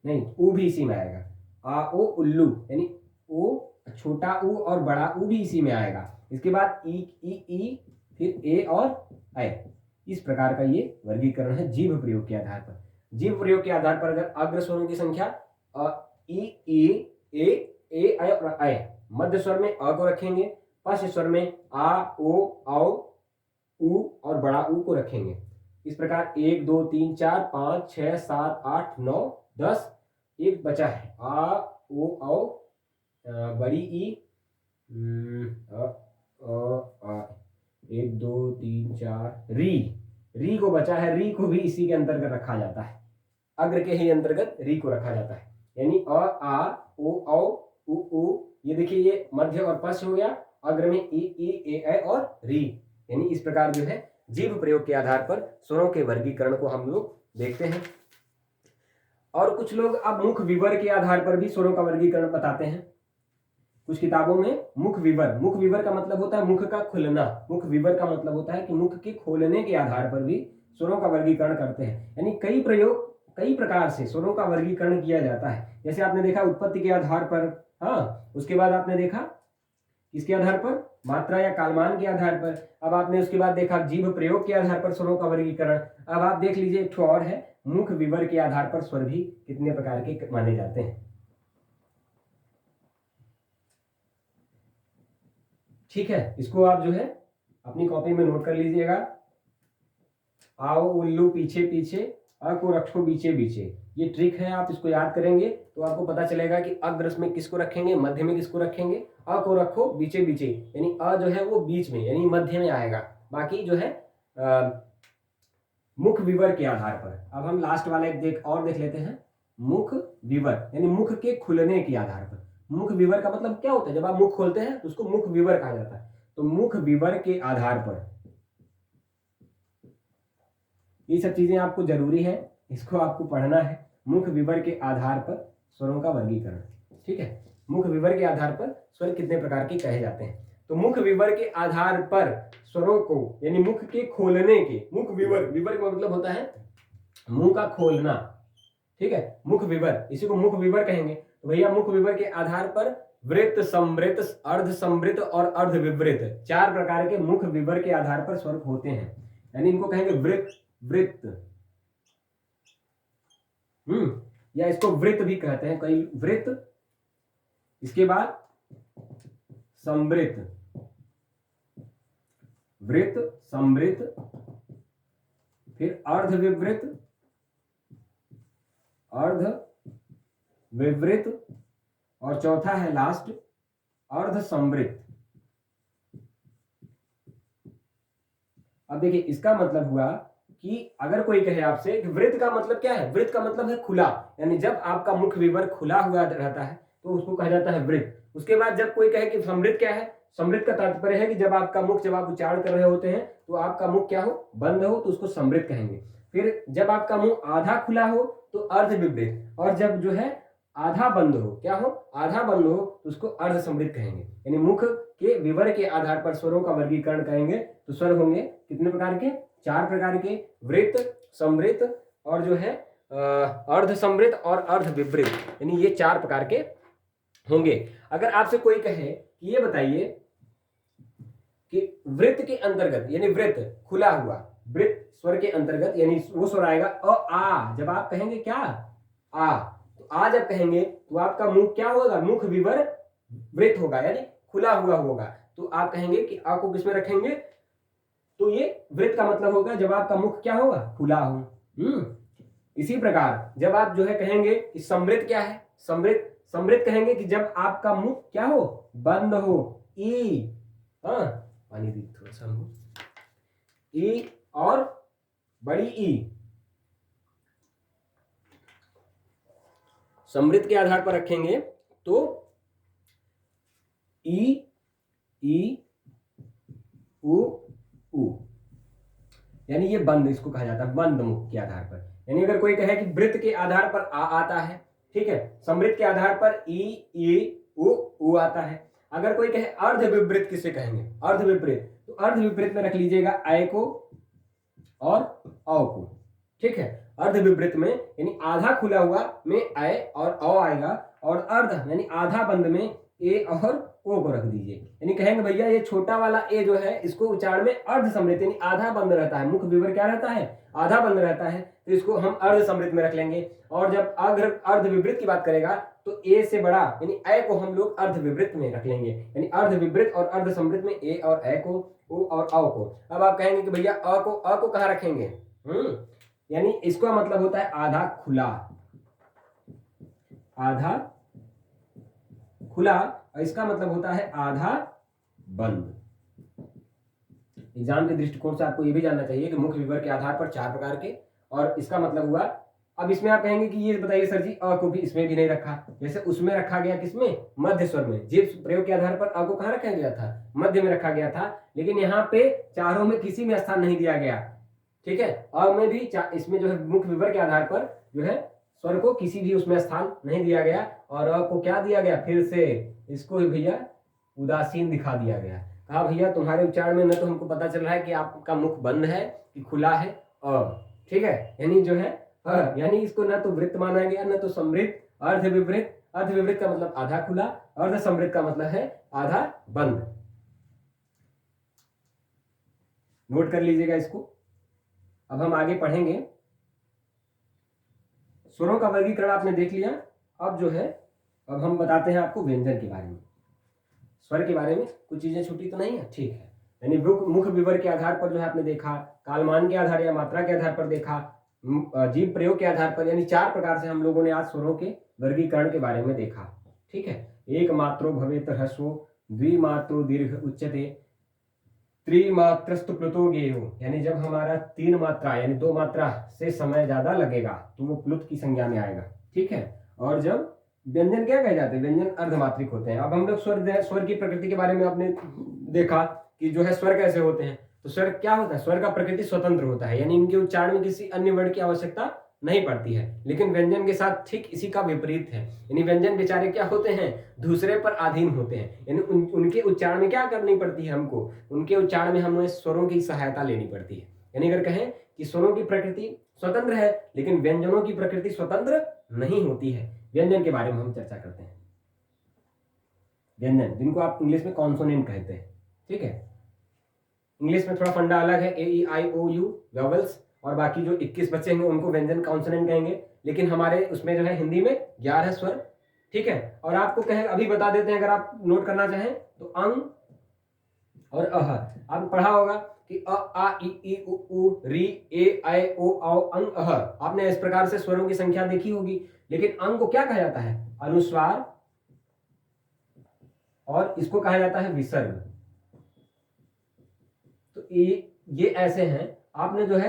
नहीं ऊ भी इसी में आएगा। आ ओ उल्लू यानी ओ, छोटा ऊ और बड़ा ऊ भी इसी में आएगा। इसके बाद ई, फिर ए और ऐ। इस प्रकार का ये वर्गीकरण है जीभ प्रयोग के आधार पर। जीभ प्रयोग के आधार पर अगर अग्र स्वरों की संख्या ई ए और ऐ। मध्य स्वर में अ को रखेंगे, पश्च स्वर में आ ओ औ उ और बड़ा ऊ को रखेंगे। इस प्रकार 1 2 3 4 5 6 7 8 9 10, एक बचा है आ ओ औ बड़ी ई अ आ 1 2 3 4 री को बचा है। री को भी इसी के अंतर्गत रखा जाता है, अग्र के ही अंतर्गत री को रखा जाता है। यानी अ आ ओ औ उ ये देखिए ये मध्य और पश्च हो गया, अग्र में ई ए और री। यानी इस प्रकार जो है जीभ प्रयोग के आधार पर स्वरों के वर्गीकरण को हम लोग देखते हैं। और कुछ लोग अब मुख विवर के आधार पर भी स्वरों का वर्गीकरण बताते हैं। कुछ किताबों में मुख विवर का मतलब होता है मुख का खुलना। मुख विवर का मतलब होता है कि मुख के खोलने के आधार पर भी स्वरों का वर्गीकरण करते हैं। यानी कई प्रकार से स्वरों का वर्गीकरण किया जाता है। जैसे आपने देखा उत्पत्ति के आधार पर, हाँ, उसके बाद आपने देखा किसके आधार पर, मात्रा या कालमान के आधार पर। अब आपने उसके बाद देखा जीभ प्रयोग के आधार पर स्वरों का वर्गीकरण। अब आप देख लीजिए एक और है, मुख विवर के आधार पर स्वर भी कितने प्रकार के माने जाते हैं। ठीक है, इसको आप जो है अपनी कॉपी में नोट कर लीजिएगा। आओ उल्लू पीछे पीछे, अ को रखो बीचे बीचे। ये ट्रिक है, आप इसको याद करेंगे तो आपको पता चलेगा कि अग्र में किसको रखेंगे, मध्य में किसको रखेंगे। अ को रखो बीचे बीचे, यानी अ जो है वो बीच में यानी मध्य में आएगा। बाकी जो है मुख विवर के आधार पर। अब हम लास्ट वाला एक देख लेते हैं, मुख विवर यानी मुख के खुलने के आधार पर। मुख विवर का मतलब क्या होता है, जब आप मुख खोलते हैं तो उसको मुख विवर कहा जाता है। तो मुख विवर के आधार पर ये सब चीजें आपको जरूरी है, इसको आपको पढ़ना है। मुख विवर के आधार पर स्वरों का वर्गीकरण, ठीक है। मुख विवर के आधार पर स्वर कितने प्रकार के कहे जाते हैं। तो मुख विवर के आधार पर स्वरों को यानी मुख के खोलने के, मुख विवर का मतलब होता है मुंह का खोलना, ठीक है। मुख विवर, इसी को मुख विवर कहेंगे। तो भैया मुख विवर के आधार पर वृत्त, समृत, अर्ध समृत और अर्ध विवृत, 4 प्रकार के मुख विवर के आधार पर स्वर होते हैं। यानी इनको कहेंगे वृत्त, या इसको वृत्त भी कहते हैं कई, वृत्त, इसके बाद समृत, वृत्त समृत, फिर अर्ध विवृत, अर्ध विवृत, और चौथा है लास्ट अर्ध समृत। अब देखिए इसका मतलब हुआ कि अगर कोई कहे आपसे कि वृत्त का मतलब क्या है, वृत्त का मतलब है खुला, यानी जब आपका मुख विवर खुला हुआ रहता है तो उसको कहा जाता है वृत्त। उसके बाद जब कोई कहे कि समृत क्या है, समृत का तात्पर्य है कि जब आपका मुख, जब आप उच्चारण कर रहे होते हैं तो आपका मुख क्या हो, बंद हो, तो उसको समृत कहेंगे। फिर जब आपका मुंह आधा खुला हो तो अर्ध विवृत, और जब जो है आधा बंद हो, क्या हो, आधा बंद हो, तो उसको अर्ध समृत कहेंगे। यानी मुख के विवर के आधार पर स्वरों का वर्गीकरण करेंगे तो स्वर होंगे कितने प्रकार के, 4 प्रकार के, वृत्त, समृत और जो है अर्ध समृत और अर्ध विवृत, यानी ये 4 प्रकार के होंगे। अगर आपसे कोई कहे कि ये बताइए कि वृत्त के अंतर्गत, यानी वृत्त खुला हुआ, वृत्त स्वर के अंतर्गत यानी वो स्वर आएगा अ आ। जब आप कहेंगे क्या, आ, तो आ जब कहेंगे तो आपका मुख क्या होगा, मुख विवर वृत्त होगा, यानी खुला हुआ होगा। तो आप कहेंगे कि आ को किसमें रखेंगे, तो ये वृत्त का मतलब होगा जब आपका मुख क्या होगा, खुला हो। इसी प्रकार जब आप जो है कहेंगे कि समृत क्या है, समृत कहेंगे कि जब आपका मुख क्या हो, बंद हो, ई, पानी दी थोड़ा सा हमको, ई और बड़ी ई, समृत के आधार पर रखेंगे तो ई उ, यानी ये बंद, इसको कहा जाता है बंद मुख के आधार पर। यानी अगर कोई कहे कि वृत्त के आधार पर आ आता है, ठीक है, समृत के आधार पर ई उ आता है। अगर कोई कहे अर्ध विवृत, किसे कहेंगे, अर्ध विपरीत, तो अर्ध विपरीत में रख लीजिएगा आय को और औ को, ठीक है। अर्ध विपरीत में यानी आधा खुला हुआ में आय और औ आएगा, और अर्ध यानी आधा बंद में ए और ओ को रख दीजिए। यानी कहेंगे भैया ये छोटा वाला ए जो है इसको उच्चारण में अर्ध समृत यानी आधा बंद रहता है, मुख विवर क्या रहता है, आधा बंद रहता है, तो इसको हम अर्ध समृत में रख लेंगे। और जब अर्ध विपरीत की बात करेगा तो ए से बड़ा यानी अ को हम लोग अर्ध विवृत में रख लेंगे, यानी अर्ध विवृत और अर्ध समृत में ए और अ को, ओ और औ को। अब आप कहेंगे कि भैया अ को कहाँ रखेंगे? यानी इसका मतलब होता है आधा खुला, आधा खुला, और इसका मतलब होता है आधा बंद। एग्जाम के दृष्टिकोण से आपको यह भी जानना चाहिए कि मुख्य विवर के आधार पर 4 प्रकार के, और इसका मतलब हुआ। अब इसमें आप कहेंगे कि ये बताइए सर जी अ को भी इसमें भी नहीं रखा, जैसे उसमें रखा गया किसमें? मध्य स्वर में। जीव प्रयोग के आधार पर अ को कहाँ रखा गया था? मध्य में रखा गया था, लेकिन यहाँ पे चारों में किसी में स्थान नहीं दिया गया। ठीक है, अ में भी इसमें जो है मुख्य विवर के आधार पर जो है स्वर को किसी भी उसमें स्थान नहीं दिया गया, और अ को क्या दिया गया? फिर से इसको भैया उदासीन दिखा दिया गया। कहा भैया तुम्हारे उच्चारण में न तो हमको पता चल रहा है कि आपका मुख बंद है कि खुला है। ठीक है, यानी जो है यानी इसको न तो वृत्त माना गया, न तो समृद्ध, अर्ध विवृत। अर्ध विवृत का मतलब आधा खुला, अर्ध समृद्ध का मतलब है आधा बंद। नोट कर लीजिएगा इसको। अब हम आगे पढ़ेंगे। स्वरों का वर्गीकरण आपने देख लिया। अब जो है अब हम बताते हैं आपको व्यंजन के बारे में। स्वर के बारे में कुछ चीजें छूटी तो नहीं है, ठीक है। यानी मुख्य विवर के आधार पर जो है आपने देखा, कालमान के आधार या मात्रा के आधार पर देखा, जीव प्रयोग के आधार पर, यानी 4 प्रकार से हम लोगों ने आज स्वरों के वर्गीकरण के बारे में देखा। ठीक है, एक मात्रो भवेत ह्रस्वो, द्विमात्रो दीर्घ उच्यते, त्रिमात्रस्तु प्लुतो गेयो, यानी जब हमारा 3 मात्रा यानी 2 मात्रा से समय ज्यादा लगेगा तो वो प्लुत की संज्ञा में आएगा। ठीक है, और जब व्यंजन क्या कहे जाते हैं? व्यंजन अर्धमात्रिक होते हैं। अब हम लोग स्वर की प्रकृति के बारे में आपने देखा कि जो है स्वर कैसे होते हैं। तो स्वर क्या होता है? स्वर का प्रकृति स्वतंत्र होता है, यानी इनके उच्चारण में किसी अन्य वर्ण की आवश्यकता नहीं पड़ती है। लेकिन व्यंजन के साथ ठीक इसी का विपरीत है, यानी व्यंजन बेचारे क्या होते हैं? दूसरे पर अधीन होते हैं, यानी उनके उच्चारण में क्या करनी पड़ती है हमको? उनके उच्चारण में हमें स्वरों की सहायता लेनी पड़ती है। यानी अगर कहें कि स्वरों की प्रकृति स्वतंत्र है, लेकिन व्यंजनों की प्रकृति स्वतंत्र नहीं होती है। व्यंजन के बारे में हम चर्चा करते हैं। व्यंजन जिनको आप इंग्लिश में कॉन्सोनेंट कहते हैं। ठीक है, इंग्लिश में थोड़ा फंडा अलग है, ए ई आई ओ यू वेवल्स, और बाकी जो 21 बच्चे हैं उनको व्यंजन कॉन्सोनेंट कहेंगे। लेकिन हमारे उसमें जो है हिंदी में 11 स्वर। ठीक है, और आपको कहें अभी बता देते हैं, अगर आप नोट करना चाहें तो अंग और अह। आपने पढ़ा होगा कि अ आ इ ई उ ऊ री ए ऐ ओ औ अंग अह। आपने इस प्रकार से स्वरों की संख्या देखी होगी। लेकिन अंग को क्या कहा जाता है? अनुस्वार, और इसको कहा जाता है विसर्ग। तो ये ऐसे हैं। आपने जो है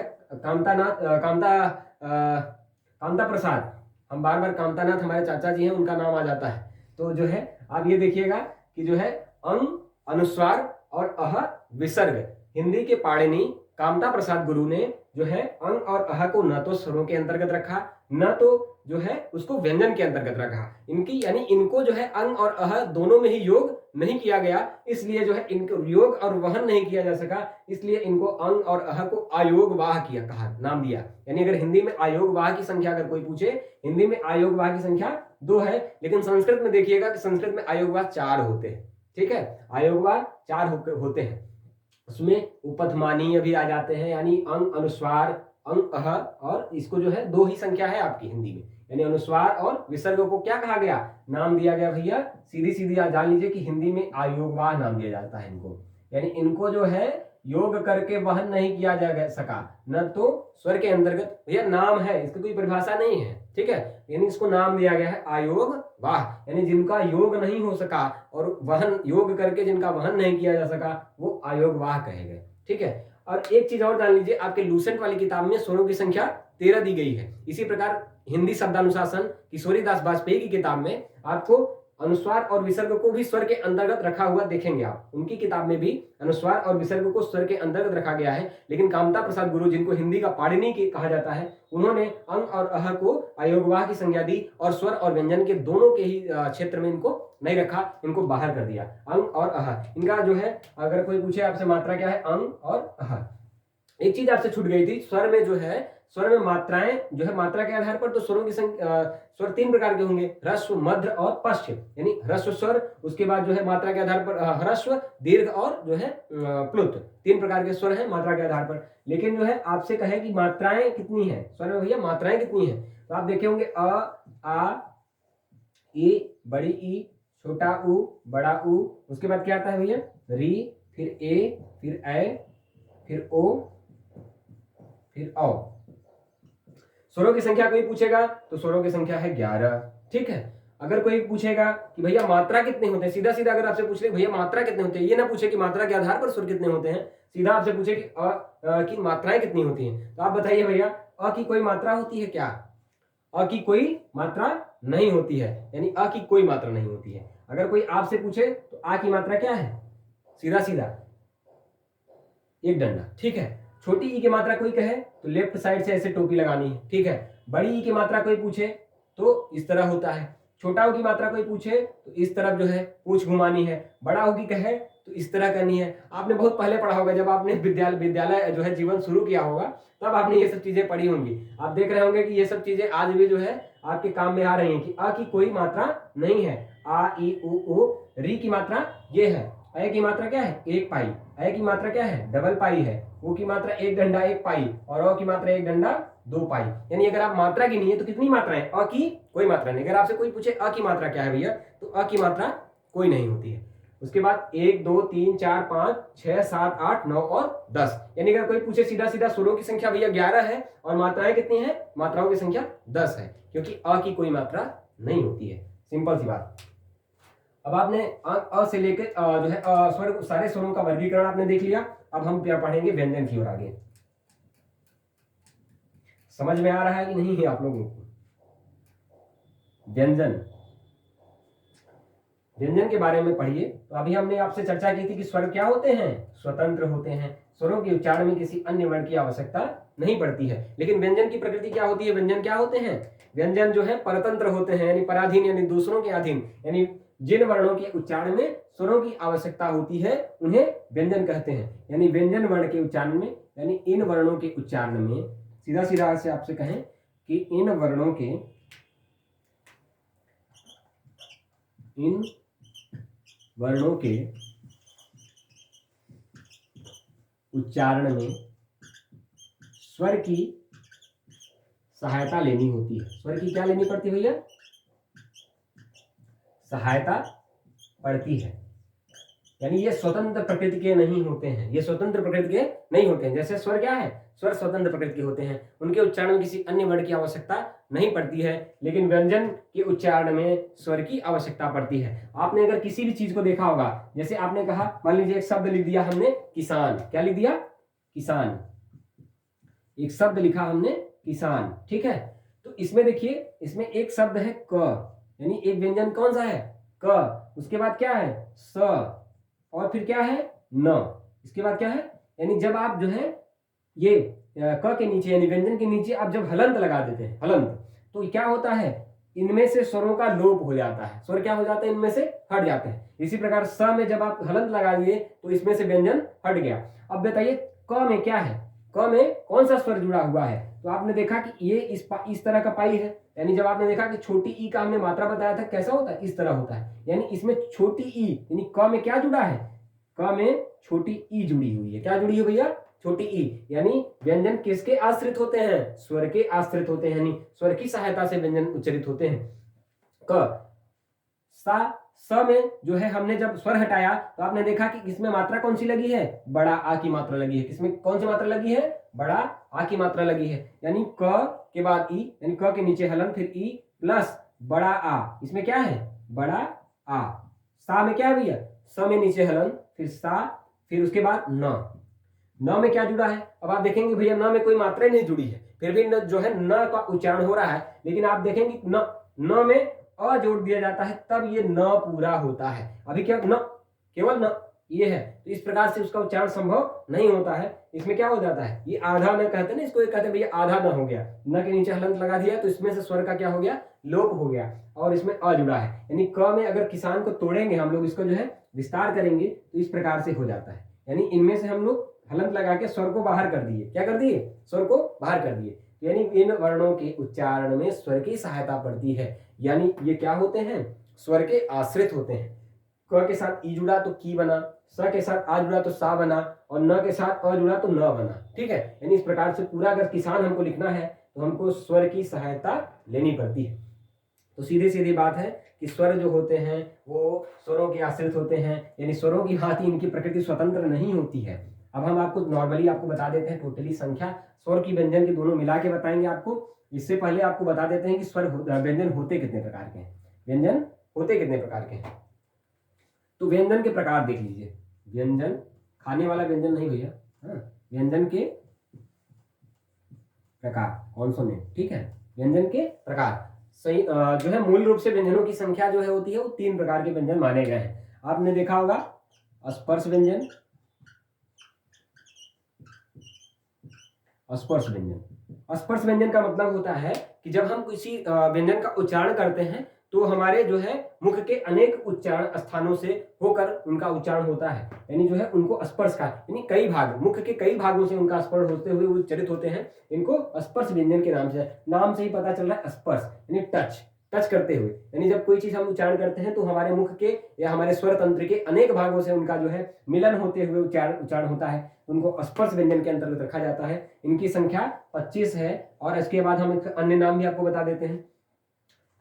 कामता प्रसाद, हम बार बार कामतानाथ हमारे चाचा जी हैं, उनका नाम आ जाता है। तो जो है आप ये देखिएगा कि जो है अंग, अनुस्वार और अह विसर्ग, हिंदी के पाणिनि कामता प्रसाद गुरु ने जो है अंग और अह को न तो स्वरों के अंतर्गत रखा, न तो जो है उसको व्यंजन के अंतर्गत रखा। इनकी यानी इनको जो है अंग और अह दोनों में ही योग नहीं किया गया, इसलिए जो है इनको योग और वहन नहीं किया जा सका, इसलिए इनको अंग और अह को अयोगवाह किया, कहा, नाम दिया। यानी अगर हिंदी में अयोगवाह की संख्या अगर कोई पूछे, हिंदी में अयोगवाह की संख्या 2 है, लेकिन संस्कृत में देखिएगा कि संस्कृत में अयोगवाह 4 होते हैं। ठीक है, अयोगवाह 4 होते हैं। उसमें उपथमानीय भी आ जाते हैं, यानी अंग, अनुस्वार, अंग, अह, और इसको जो है 2 ही संख्या है आपकी हिंदी में, यानी अनुस्वार और विसर्ग को क्या कहा गया? नाम दिया गया भैया, सीधी सीधी जान लीजिए कि हिंदी में अयोगवाह नाम दिया जाता है इनको। यानी इनको जो है योग करके वहन नहीं किया जा सका, न तो स्वर के अंतर्गत, भैया नाम है, इसकी कोई परिभाषा नहीं है। ठीक है, यानी इसको नाम दिया गया है अयोगवाह, यानी जिनका योग नहीं हो सका और वहन योग करके जिनका वहन नहीं किया जा सका, वो अयोगवाह कहे गए। ठीक है, और एक चीज और जान लीजिए, आपके लूसेंट वाली किताब में स्वरों की संख्या 13 दी गई है। इसी प्रकार हिंदी शब्दानुशासन किशोरीदास वाजपेयी की किताब में आपको अनुस्वार और विसर्ग को भी स्वर के अंतर्गत रखा हुआ देखेंगे आप। उनकी किताब में भी अनुस्वार और विसर्ग को स्वर के अंतर्गत रखा गया है। लेकिन कामता प्रसाद गुरु, जिनको हिंदी का पाणिनि कहा जाता है, उन्होंने अंग और अह को अयोगवाह की संज्ञा दी और स्वर और व्यंजन के दोनों के ही क्षेत्र में इनको नहीं रखा, इनको बाहर कर दिया। अंग और अह, इनका जो है अगर कोई पूछे आपसे मात्रा क्या है, अंग और अह। एक चीज आपसे छूट गई थी, स्वर में जो है, स्वर में मात्राएं जो है मात्रा के आधार पर तो स्वरों की स्वर 3 प्रकार के होंगे, ह्रस्व, मध्य और पश्च। यानी ह्रस्व स्वर, उसके बाद जो है मात्रा के आधार पर ह्रस्व, दीर्घ और जो है प्लुत, 3 प्रकार के स्वर हैं मात्रा के आधार पर। लेकिन जो है आपसे कहे कि मात्राएं कितनी है स्वर में, भैया मात्राएं कितनी है, तो आप देखे होंगे अ, आ, ए बड़ी ई, छोटा ऊ, बड़ा ऊ, उसके बाद क्या आता है भैया री, फिर ए, फिर ए, फिर ओ, फिर औ। स्वरों की संख्या कोई पूछेगा तो स्वरों की संख्या है 11। ठीक है, अगर कोई पूछेगा कि भैया मात्रा कितने होते हैं, सीधा सीधा अगर आपसे पूछ ले भैया मात्रा कितने होते हैं, ये ना पूछे कि मात्रा के आधार पर स्वर कितने होते हैं, सीधा आपसे पूछे कि की मात्राएं कितनी होती हैं, तो आप बताइए भैया अ की कोई मात्रा होती है क्या? अ की कोई मात्रा नहीं होती है, यानी अ की कोई मात्रा नहीं होती है। अगर कोई आपसे पूछे तो आ की मात्रा क्या है, सीधा सीधा एक डंडा। ठीक है, छोटी ई की मात्रा कोई कहे तो लेफ्ट साइड से ऐसे टोपी लगानी है। ठीक है, बड़ी ई की मात्रा कोई पूछे तो इस तरह होता है, छोटा ऊ की मात्रा कोई पूछे तो इस तरफ जो है पूंछ घुमानी है, बड़ा ऊ की कहे तो इस तरह करनी है। आपने बहुत पहले पढ़ा होगा, जब आपने विद्यालय जो है जीवन शुरू किया होगा तब आपने ये सब चीजें पढ़ी होंगी। आप देख रहे होंगे कि ये सब चीजें आज भी जो है आपके काम में आ रही हैं कि अ की कोई मात्रा नहीं है। आ ई उ ऊ, री की मात्रा ये है, ए की मात्रा क्या है, एक पाई, ए की मात्रा क्या है, डबल पाई है, ओ की मात्रा एक डंडा एक पाई, और ओ की मात्रा एक डंडा दो पाई। यानी अगर आप मात्रा गिनिए तो कितनी मात्रा है, अ की कोई मात्रा नहीं। अगर आपसे कोई पूछे अ की मात्रा क्या है भैया, तो अ की मात्रा कोई नहीं होती है। उसके बाद 1 2 3 4 5 6 7 8 9 और 10, यानी अगर कोई पूछे सीधा सीधा स्वरों की संख्या भैया 11 है और मात्राएं कितनी है, मात्राओं की संख्या 10 है, क्योंकि अ की कोई मात्रा नहीं होती है। सिंपल सी बात। अब आपने अ से लेकर जो है स्वर, सारे स्वरों का वर्गीकरण आपने देख लिया। अब हम क्या पढ़ेंगे, व्यंजन की ओर आगे। समझ में आ रहा है कि नहीं है आप लोगों को? व्यंजन, व्यंजन के बारे में पढ़िए। तो अभी हमने आपसे चर्चा की थी कि स्वर क्या होते हैं, स्वतंत्र होते हैं, स्वरों के उच्चारण में किसी अन्य वर्ण की आवश्यकता नहीं पड़ती है। लेकिन व्यंजन की प्रकृति क्या होती है, व्यंजन क्या होते हैं, व्यंजन जो है परतंत्र होते हैं, यानी पराधीन, यानी दूसरों के अधीन, यानी जिन वर्णों के उच्चारण में स्वरों की आवश्यकता होती है उन्हें व्यंजन कहते हैं। यानी व्यंजन वर्ण के उच्चारण में, यानी इन वर्णों के उच्चारण में, सीधा सीधा से आपसे कहें कि इन वर्णों के, इन वर्णों के उच्चारण में स्वर की सहायता लेनी होती है। स्वर की क्या लेनी पड़ती है भैया, सहायता पड़ती है। यानी ये स्वतंत्र प्रकृति के नहीं होते हैं, ये स्वतंत्र प्रकृति के नहीं होते हैं। जैसे स्वर क्या है, स्वर स्वतंत्र प्रकृति के होते हैं, उनके उच्चारण में किसी अन्य वर्ण की आवश्यकता नहीं पड़ती है। लेकिन व्यंजन के उच्चारण में स्वर की आवश्यकता पड़ती है। आपने अगर किसी भी चीज को देखा होगा, जैसे आपने कहा, मान लीजिए एक शब्द लिख दिया हमने किसान, क्या लिख दिया, किसान, एक शब्द लिखा हमने किसान। ठीक है, तो इसमें देखिए, इसमें एक शब्द है क, यानी एक व्यंजन कौन सा है, क, उसके बाद क्या है, स, और फिर क्या है, न, इसके बाद क्या है। यानी जब आप जो है ये क के नीचे, यानी व्यंजन के नीचे आप जब हलंत लगा देते हैं, हलंत, तो क्या होता है, इनमें से स्वरों का लोप हो जाता है, स्वर क्या हो जाते हैं, इनमें से हट जाते हैं। इसी प्रकार स में जब आप हलंत लगा दिए तो इसमें से व्यंजन हट गया। अब बताइए क में क्या है, क में कौन सा स्वर जुड़ा हुआ है, तो आपने देखा कि ये इस तरह का पाई है। यानी जब आपने देखा कि छोटी ई का हमने मात्रा बताया था कैसा होता है, इस तरह होता है। यानी इसमें छोटी ई, यानी क में क्या जुड़ा है, क में छोटी ई जुड़ी हुई है। क्या जुड़ी है भैया, छोटी ई। यानी व्यंजन किसके आश्रित होते हैं, स्वर के आश्रित होते हैं, यानी स्वर की सहायता से व्यंजन उच्चारित होते हैं। क, सा, स में जो है हमने जब स्वर हटाया तो आपने देखा कि इसमें मात्रा कौन सी लगी है, बड़ा आ की मात्रा लगी है। किसमें कौन सी मात्रा लगी है, बड़ा आ की मात्रा लगी है। यानी क के बाद ई, यानी क के नीचे हलन, फिर ई प्लस बड़ा आ, इसमें क्या है, बड़ा आ। सा में क्या है भैया, स में नीचे हलन, फिर सा, फिर उसके बाद न, न में क्या जुड़ा है। अब आप देखेंगे भैया न में कोई मात्रा नहीं जुड़ी है, फिर भी न जो है न का उच्चारण हो रहा है। लेकिन आप देखेंगे न में अ जोड़ दिया जाता है, तब ये न पूरा होता है। अभी क्या न, केवल न ये है, तो इस प्रकार से उसका उच्चारण संभव नहीं होता है। इसमें क्या हो जाता है, ये आधा न कहते हैं ना, इसको कहते हैं भैया आधा न हो गया, न के नीचे हलंत लगा दिया तो इसमें से स्वर का क्या हो गया, लोप हो गया, और इसमें अ जुड़ा है। यानी क में अगर किसान को तोड़ेंगे हम लोग, इसको जो है विस्तार करेंगे तो इस प्रकार से हो जाता है। यानी इनमें से हम लोग हलंत लगा के स्वर को बाहर कर दिए, क्या कर दिए, स्वर को बाहर कर दिए। यानी इन वर्णों के उच्चारण में स्वर की सहायता पड़ती है। यानी ये क्या होते हैं, स्वर के आश्रित होते हैं। क के साथ ई जुड़ा तो की बना, स के साथ आ जुड़ा तो सा बना, और न के साथ अ जुड़ा तो न बना। ठीक है, यानी इस प्रकार से पूरा अगर किसान हमको लिखना है तो हमको स्वर की सहायता लेनी पड़ती है। तो सीधी सीधी बात है कि स्वर जो होते हैं वो स्वरों के आश्रित होते हैं, यानी स्वरों की भांति इनकी प्रकृति स्वतंत्र नहीं होती है। अब हम आपको नॉर्मली आपको बता देते हैं टोटली संख्या स्वर की व्यंजन के दोनों मिला के बताएंगे आपको। इससे पहले आपको बता देते हैं कि स्वर व्यंजन होते कितने प्रकार के हैं, व्यंजन होते कितने प्रकार के हैं। तो व्यंजन के प्रकार देख लीजिए, व्यंजन खाने वाला व्यंजन नहीं भैया, हाँ, व्यंजन के प्रकार, कॉन्सोनेंट, ठीक है, व्यंजन के प्रकार सही जो है मूल रूप से व्यंजनों की संख्या जो है होती है वो 3 प्रकार के व्यंजन माने गए हैं। आपने देखा होगा स्पर्श व्यंजन, स्पर्श व्यंजन। स्पर्श व्यंजन का मतलब होता है कि जब हम किसी व्यंजन का उच्चारण करते हैं तो हमारे जो है मुख के अनेक उच्चारण स्थानों से होकर उनका उच्चारण होता है, यानी जो है उनको स्पर्श का, यानी कई भाग, मुख के कई भागों से उनका स्पर्श होते हुए उच्चारित होते हैं, इनको स्पर्श व्यंजन के नाम से, नाम से ही पता चल रहा है स्पर्श, यानी टच, टच करते हुए, यानी जब कोई चीज हम उच्चारण करते हैं तो हमारे मुख के या हमारे स्वर तंत्र के अनेक भागों से उनका जो है मिलन होते हुए उच्चारण होता है, उनको स्पर्श व्यंजन के अंतर्गत रखा जाता है। इनकी संख्या 25 है। और इसके बाद हम एक अन्य नाम भी आपको बता देते हैं,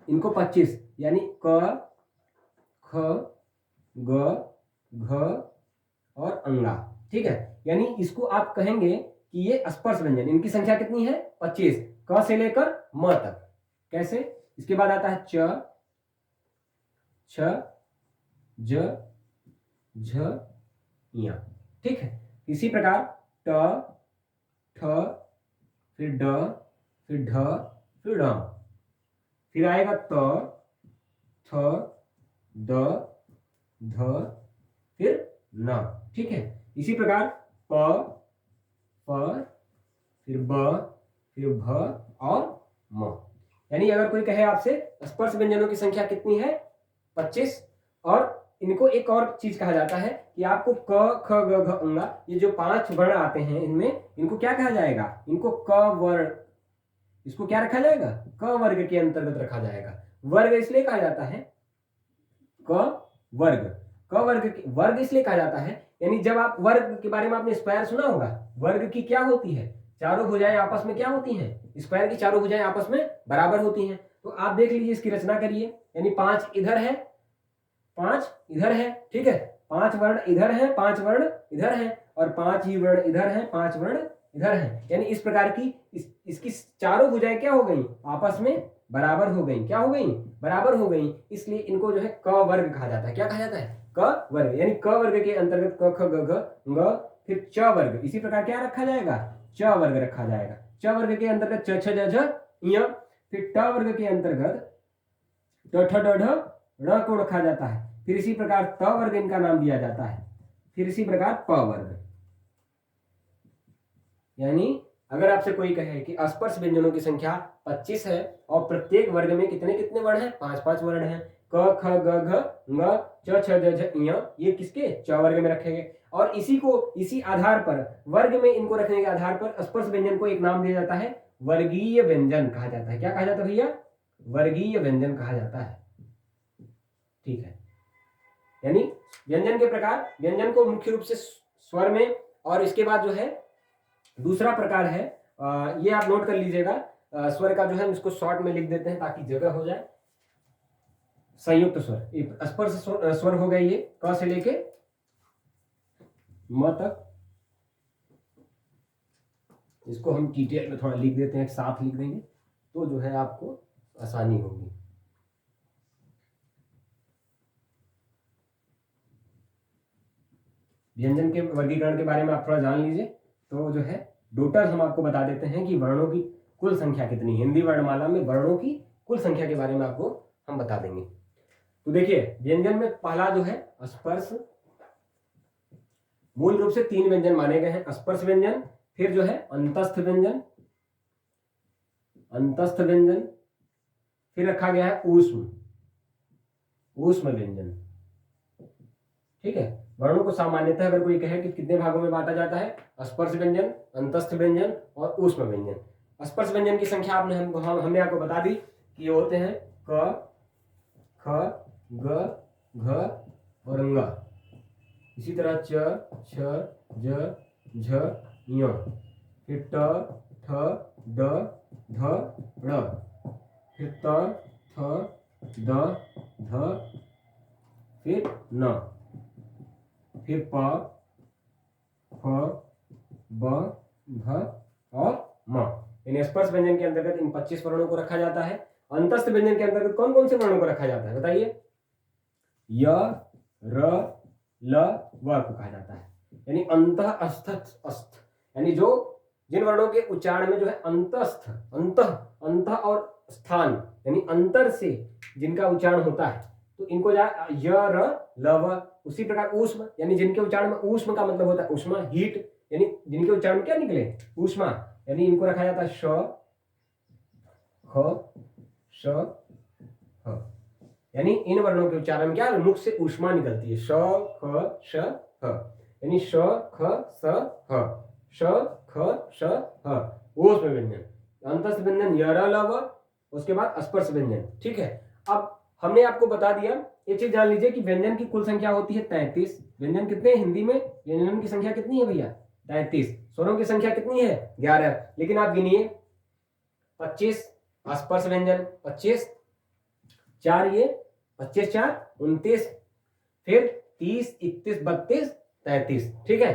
इनको 25 यानी क, ख, ग, घ और अंगा, ठीक है, यानी इसको आप कहेंगे कि ये स्पर्श व्यंजन। इनकी संख्या कितनी है? 25, क से लेकर म तक। कैसे? इसके बाद आता है च, छ, ज, झ, ञ, ठीक है। इसी प्रकार ट, ठ, फिर ड, फिर ढ, फिर ढ, फिर आएगा त, थ, द, ध, फिर न, ठीक है। इसी प्रकार प, फ, फिर ब, फिर भ और म। यानी अगर कोई कहे आपसे स्पर्श व्यंजनों की संख्या कितनी है? 25। और इनको एक और चीज कहा जाता है कि आपको क, ख, ग, घ, अंगा, ये जो 5 वर्ण आते हैं इनमें, इनको क्या कहा जाएगा? इनको क वर्ण, इसको क्या रखा जाएगा? क वर्ग के अंतर्गत रखा जाएगा। वर्ग इसलिए कहा जाता है क वर्ग, क वर्ग इसलिए कहा जाता है, यानी जब आप वर्ग के बारे में आपने स्क्वायर सुना होगा, वर्ग की क्या होती है? चारों भुजाएं आपस में क्या होती हैं? स्क्वायर की चारों भुजाएं आपस में बराबर होती हैं। तो आप देख लीजिए, इसकी रचना करिए, यानी 5 इधर है, 5 इधर है, ठीक है, 5 वर्ण इधर है, 5 वर्ण इधर है, और 5 ही वर्ण इधर है, 5 वर्ण इधर है, यानी इस प्रकार की इसकी चारों भुजाएं क्या हो गई? आपस में बराबर हो गई। क्या हो गई? बराबर हो गई। इसलिए इनको जो है क वर्ग कहा जाता है। क्या कहा जाता है? क वर्ग, यानी क वर्ग के अंतर्गत क, ख, ग, घ, ग, फिर च वर्ग, इसी प्रकार क्या रखा जाएगा? च वर्ग रखा जाएगा। च वर्ग के अंतर्गत च, छ, ज, झ, ञ, फिर ट वर्ग के अंतर्गत ट, ठ, ड, ढ, ण को रखा जाता है। फिर इसी प्रकार त वर्ग इनका नाम दिया जाता है। फिर इसी प्रकार प वर्ग। यानी अगर आपसे कोई कहे कि स्पर्श व्यंजनों की संख्या 25 है और प्रत्येक वर्ग में कितने कितने वर्ण हैं? 5-5 वर्ण हैं। क, ख, ग, घ, ङ, च, छ, ज, झ, ञ, ये किसके? च वर्ग में रखेंगे। और इसी आधार पर, वर्ग में इनको रखने के आधार पर स्पर्श व्यंजन को एक नाम दिया जाता है, वर्गीय व्यंजन कहा जाता है। क्या कहा जाता है भैया? वर्गीय व्यंजन कहा जाता है, ठीक है। यानी व्यंजन के प्रकार, व्यंजन को मुख्य रूप से स्वर में, और इसके बाद जो है दूसरा प्रकार है, ये आप नोट कर लीजिएगा, स्वर का जो है इसको शॉर्ट में लिख देते हैं ताकि जगह हो जाए। संयुक्त स्वर, स्पर्श स्वर हो गए ये, क से लेके म तक। इसको हम डिटेल में थोड़ा लिख देते हैं, एक साथ लिख देंगे तो जो है आपको आसानी होगी। व्यंजन के वर्गीकरण के बारे में आप थोड़ा जान लीजिए। तो जो है टोटल हम आपको बता देते हैं कि वर्णों की कुल संख्या कितनी, हिंदी वर्णमाला में वर्णों की कुल संख्या के बारे में आपको हम बता देंगे। तो देखिए, व्यंजन में पहला जो है स्पर्श, मूल रूप से 3 व्यंजन माने गए हैं, स्पर्श व्यंजन, फिर जो है अंतस्थ व्यंजन, अंतस्थ व्यंजन, फिर रखा गया है ऊष्म, ऊष्म व्यंजन, ठीक है। वर्णों को सामान्यतः अगर कोई कहे कि कितने भागों में बांटा जाता है? स्पर्श व्यंजन, अंतस्थ व्यंजन और ऊष्म व्यंजन। स्पर्श व्यंजन की संख्या हमने आपको बता दी कि ये होते हैं क, ख, ग, घ और ङ। इसी तरह च, छ, ज, झ, ञ, फिर ट, ठ, ड, ध, ड़, फिर त, थ, द, ध, फिर न, फिर प, फ, ब, भ और म। इन स्पर्श व्यंजन के अंतर्गत इन 25 वर्णों को रखा जाता है। अंतस्थ व्यंजन के अंतर्गत कौन कौन से वर्णों को रखा जाता है बताइए? य, र, ल, व को कहा जाता है। यानी अंतः, अस्थ, अस्थ, यानी जो जिन वर्णों के उच्चारण में जो है अंतस्थ, अंतः और स्थान यानी अंतर से जिनका उच्चारण होता है तो इनको य, र, ल, व। उसी प्रकार ऊष्म यानी जिनके उच्चारण में ऊष्म का मतलब होता है ऊष्मा, हीट, यानी जिनके उच्चारण में क्या निकले? ऊष्मा, यानी इनको रखा जाता है श, ख, श, ह। यानी इन वर्णों के उच्चारण में क्या मुख से ऊष्मा निकलती है। श, ख, श, ह, यानी श, ख, स, ह, श, ख, श, ह। ऊष्म व्यंजन, अंतस्थ व्यंजन य, र, ल, व। उसके बाद स्पर्श व्यंजन। ठीक है, अब हमने आपको बता दिया। एक चीज जान लीजिए कि व्यंजन की कुल संख्या होती है 33। व्यंजन कितने हिंदी में? व्यंजन की संख्या कितनी है भैया? 33। स्वरों की संख्या कितनी है? 11। लेकिन आप गिनिए, 25 स्पर्श व्यंजन, 25, 4 ये, 25 4 29, फिर 30, 31, 32, 33। ठीक है,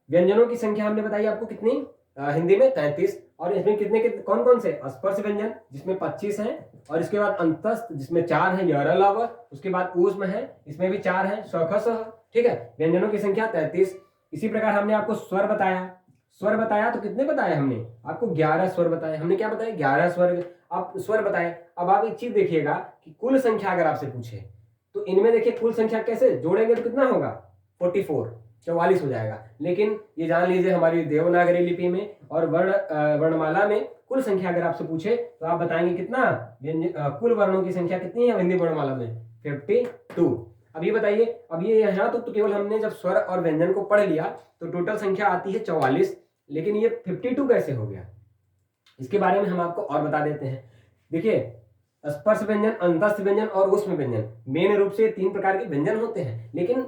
व्यंजनों की संख्या हमने बताई आपको कितनी हिंदी में? 33। और इसमें कितने कौन कौन से? स्पर्श व्यंजन जिसमें 25 हैं, और इसके बाद अंतस्थ जिसमें 4 है, य, र, ल, व। उसके बाद ऊष्म है, इसमें भी 4 है, श, ख, स, ह। ठीक है, व्यंजनों की संख्या 33। इसी प्रकार हमने आपको स्वर बताया। स्वर बताया तो कितने बताए हमने आपको? 11 स्वर बताए। हमने क्या बताया? 11 स्वर आप स्वर बताए। अब आप एक चीज देखिएगा कि कुल संख्या अगर आपसे पूछे तो इनमें देखिए कुल संख्या कैसे जोड़ेंगे तो कितना होगा? 44, 44 हो जाएगा। लेकिन ये जान लीजिए हमारी देवनागरी लिपि में और वर्णमाला में कुल संख्या अगर आपसे पूछे तो आप बताएंगे कितना? कुल वर्णों की संख्या कितनी है हिंदी वर्णमाला में? 52। अब ये बताइए, अब ये यहाँ तो केवल हमने जब स्वर और व्यंजन को पढ़ लिया तो टोटल संख्या आती है 44, लेकिन ये 52 कैसे हो गया? इसके बारे में हम आपको और बता देते हैं। देखिए, स्पर्श व्यंजन, अंतस्थ व्यंजन और ऊष्म व्यंजन, मेन रूप से 3 प्रकार के व्यंजन होते हैं। लेकिन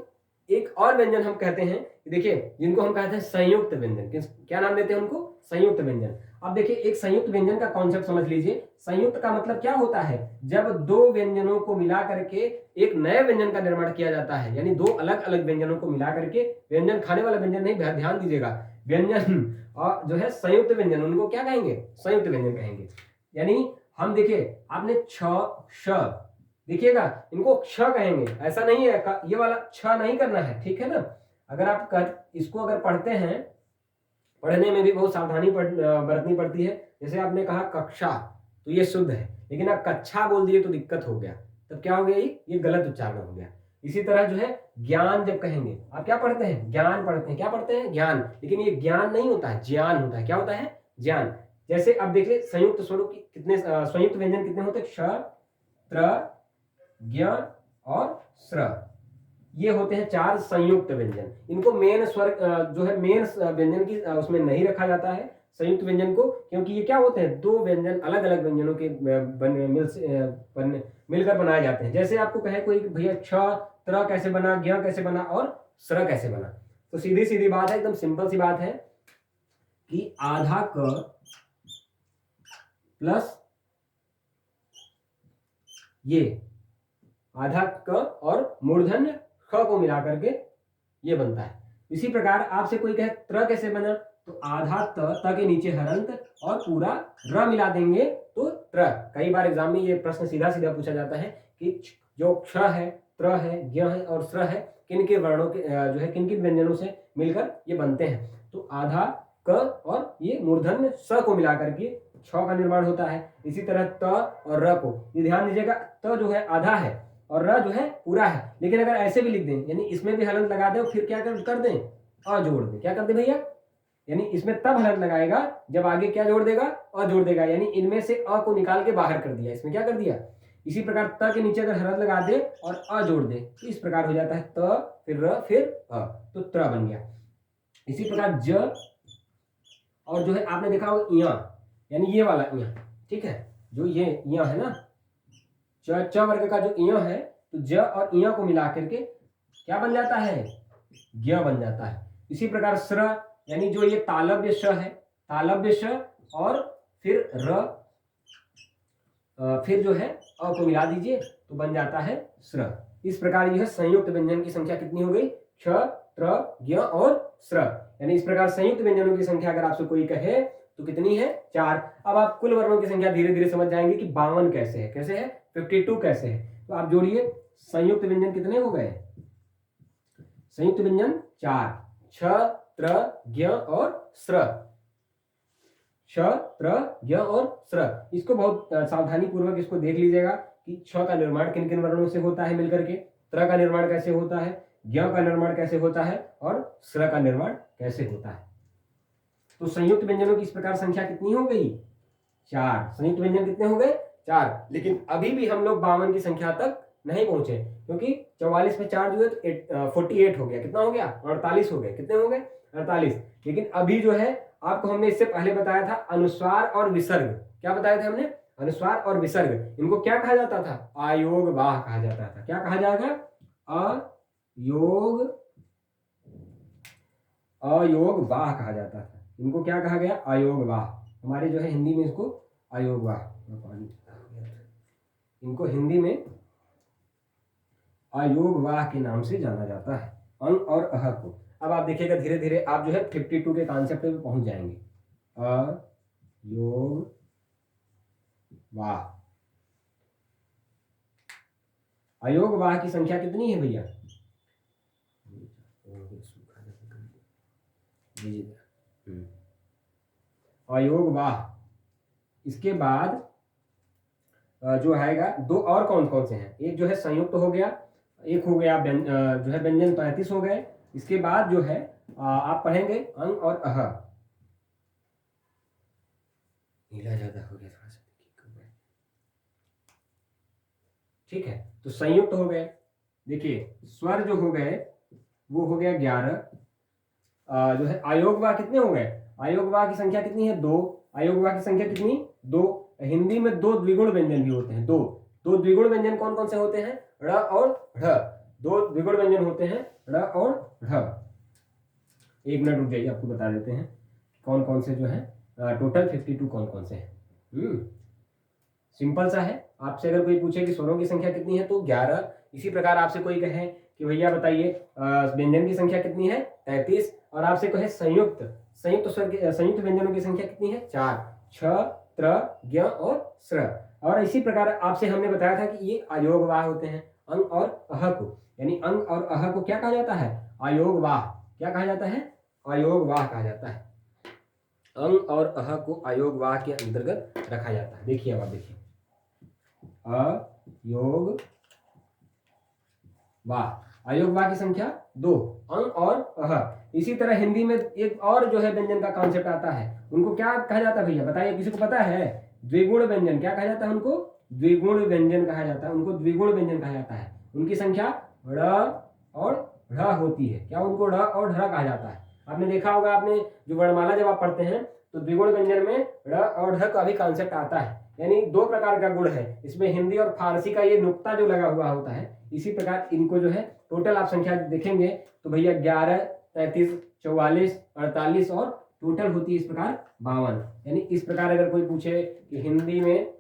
एक और व्यंजन हम कहते हैं, देखिए, जिनको हम कहते हैं संयुक्त व्यंजन। क्या नाम देते हैं उनको? संयुक्त व्यंजन। अब देखिए, एक संयुक्त व्यंजन का कॉन्सेप्ट समझ लीजिए। संयुक्त का मतलब क्या होता है? जब 2 व्यंजनों को मिला करके एक नए व्यंजन का निर्माण किया जाता है, यानी 2 अलग अलग व्यंजनों को मिला करके, व्यंजन खाने वाला व्यंजन नहीं, ध्यान दीजिएगा, व्यंजन और जो है संयुक्त व्यंजन, उनको क्या कहेंगे? संयुक्त व्यंजन कहेंगे। यानी हम देखिए, आपने छ, श, देखिएगा, इनको क्ष कहेंगे, ऐसा नहीं है ये वाला छ नहीं करना है। ठीक है ना? अगर आप इसको अगर पढ़ते हैं, पढ़ने में भी बहुत सावधानी बरतनी पड़ती है। जैसे आपने कहा कक्षा तो ये शुद्ध है, लेकिन आप कक्षा बोल दिए तो दिक्कत हो गया। तब क्या हो गया? ये गलत उच्चारण हो गया। इसी तरह जो है ज्ञान जब कहेंगे, आप क्या पढ़ते हैं? ज्ञान पढ़ते हैं। क्या पढ़ते हैं? ज्ञान। लेकिन ये ज्ञान नहीं होता है, ज्ञान होता है। क्या होता है? ज्ञान। जैसे अब देखिए, संयुक्त स्वरों की कितने संयुक्त व्यंजन कितने होते हैं? क्ष, त्र, ज्ञ और स्र। ये होते हैं 4 संयुक्त व्यंजन। इनको मेन स्वर जो है मेन व्यंजन की उसमें नहीं रखा जाता है संयुक्त व्यंजन को, क्योंकि ये क्या होते हैं? 2 व्यंजन अलग अलग व्यंजनों के मिलकर बनाए जाते हैं। जैसे आपको कहे कोई भैया छ, त्र कैसे बना, ज्ञ कैसे बना और स्र कैसे बना, तो सीधी सीधी बात है, एकदम सिंपल सी बात है कि आधा क प्लस ये आधा क और मूर्धन्य ख को मिला करके ये बनता है। इसी प्रकार आपसे कोई कहे त्र कैसे बना, तो आधा त के नीचे हरंत और पूरा र मिला देंगे तो त्र। कई बार एग्जाम में ये प्रश्न सीधा सीधा पूछा जाता है कि जो क्ष है, त्र है, ज्ञ है और स्र है, किन के वर्णों के जो है किन किन व्यंजनों से मिलकर ये बनते हैं? तो आधा क और ये मूर्धन्य स को मिला करके छ का निर्माण होता है। इसी तरह त और र को, ये ध्यान दीजिएगा, त जो है आधा है और र जो है पूरा है। लेकिन अगर ऐसे भी लिख दें, यानी इसमें भी हलंत लगा दें और फिर क्या कर दें? अ जोड़ दें। क्या कर दें भैया? यानी इसमें तब हलंत लगाएगा जब आगे क्या जोड़ देगा? अ जोड़ देगा। यानी इनमें से अ को निकाल के बाहर कर दिया, इसमें क्या कर दिया? इसी प्रकार त के नीचे अगर हलंत लगा दे और अ जोड़ दे तो इस प्रकार हो जाता है त, फिर र, फिर अ, तो त्र बन गया। इसी प्रकार ज और जो है आपने देखा होगा इया, यानी ये वाला इया। ठीक है, जो ये इया है ना, च वर्ग का जो इया है, तो ज और इया को मिला करके क्या बन जाता है? ज्ञ बन जाता है। इसी प्रकार स्र, यानी जो ये तालव्य श है, तालव्य श और फिर र, फिर जो है अ को मिला दीजिए तो बन जाता है स्र। इस प्रकार यह संयुक्त व्यंजन की संख्या कितनी हो गई? क्ष, त्र, ज्ञ और स्र। यानी इस प्रकार संयुक्त व्यंजनों की संख्या अगर आपसे कोई कहे तो कितनी है? 4। अब आप कुल वर्णों की संख्या धीरे धीरे समझ जाएंगे कि 52 कैसे है, कैसे है, 52 कैसे है। तो आप जोड़िए, संयुक्त व्यंजन कितने हो गए? संयुक्त व्यंजन 4, क्ष, त्र, ज्ञ और स्र। क्ष, त्र, ज्ञ और स्र। इसको बहुत सावधानी पूर्वक इसको देख लीजिएगा कि क्ष का निर्माण किन किन वर्णों से होता है मिलकर के, त्र का निर्माण कैसे होता है, ज्ञ का निर्माण कैसे होता है और स्र का निर्माण कैसे होता है। तो संयुक्त व्यंजनों की इस प्रकार संख्या कितनी हो गई? 4। संयुक्त व्यंजन कितने हो गए? 4। लेकिन अभी भी हम लोग 52 की संख्या तक नहीं पहुंचे, क्योंकि 44 में 4 जो है तो 48 हो गया। कितना हो गया? 48 हो गए। कितने हो गए? 48। लेकिन अभी जो है आपको हमने इससे पहले बताया था अनुस्वार और विसर्ग। क्या बताया था हमने? अनुस्वार और विसर्ग। इनको क्या कहा जाता था? अयोगवाह कहा जाता था। क्या कहा जाएगा? अयोगवाह कहा जाता था। इनको क्या कहा गया? अयोगवाह। हमारे जो है हिंदी में इसको अयोगवाह, इनको हिंदी में अयोगवाह के नाम से जाना जाता है, अंग और अह को। अब आप देखिएगा धीरे धीरे आप जो है 52 के कॉन्सेप्ट पे पहुंच जाएंगे। अयोगवाह, अयोगवाह की संख्या कितनी है भैया? अयोगवाह। इसके बाद जो आएगा दो और कौन कौन से हैं? एक जो है संयुक्त हो गया, एक हो गया जो है व्यंजन 35 हो गए। इसके बाद जो है आप पढ़ेंगे अंग और अह। नीला ज्यादा हो गया थोड़ा सा, ठीक है। तो संयुक्त हो गए, देखिए स्वर जो हो गए वो हो गया 11। जो है अयोगवाह कितने हो गए? अयोगवाह की संख्या कितनी है? 2। अयोगवाह की संख्या कितनी? 2। हिंदी में 2 द्विगुण व्यंजन भी होते हैं। 2 द्विगुण व्यंजन कौन कौन से होते हैं? ड़ और ढ। 2 द्विगुण व्यंजन होते हैं ड़ और ढ। एक मिनट रुक जाइए, आपको बता देते हैं कौन कौन से जो है टोटल 52 कौन कौन से हैं। सिंपल सा है। आपसे अगर कोई पूछे कि स्वरों की संख्या कितनी है तो 11। इसी प्रकार आपसे कोई कहे कि भैया बताइए व्यंजन की संख्या कितनी है? 33। और आपसे कहे संयुक्त संयुक्त व्यंजनों की संख्या कितनी है? 4, क्ष, त्र, ज्ञ और स्र। और इसी प्रकार आपसे हमने बताया था कि ये अयोगवाह होते हैं, अंग और अह को। यानी अंग और अह को क्या कहा जाता है? अयोगवाह। क्या कहा जाता है? अयोगवाह कहा जाता है। अंग और अह को अयोगवाह के अंतर्गत रखा जाता है। देखिए अब आप देखिए, अयोगवाह की संख्या 2, अंग और अह। इसी तरह हिंदी में एक और जो है व्यंजन का कॉन्सेप्ट आता है, उनको क्या कहा जाता है भैया बताइए? किसी को पता है? द्विगुण व्यंजन। क्या कहा जाता है उनको? द्विगुण व्यंजन कहा जाता है। उनको द्विगुण व्यंजन कहा जाता है। उनकी संख्या ड़ और ढ होती है। क्या उनको ड़ और ढ कहा जाता है? आपने देखा होगा, आपने जो वर्णमाला जब आप पढ़ते हैं तो द्विगुण व्यंजन में ड़ और ढ का भी कॉन्सेप्ट आता है। यानी 2 प्रकार का गुण है इसमें, हिंदी और फारसी का ये नुक्ता जो लगा हुआ होता है। इसी प्रकार इनको जो है टोटल आप संख्या देखेंगे तो भैया 11, 33, 44, 48 और टोटल होती है इस प्रकार 52। यानी इस प्रकार अगर कोई पूछे कि हिंदी में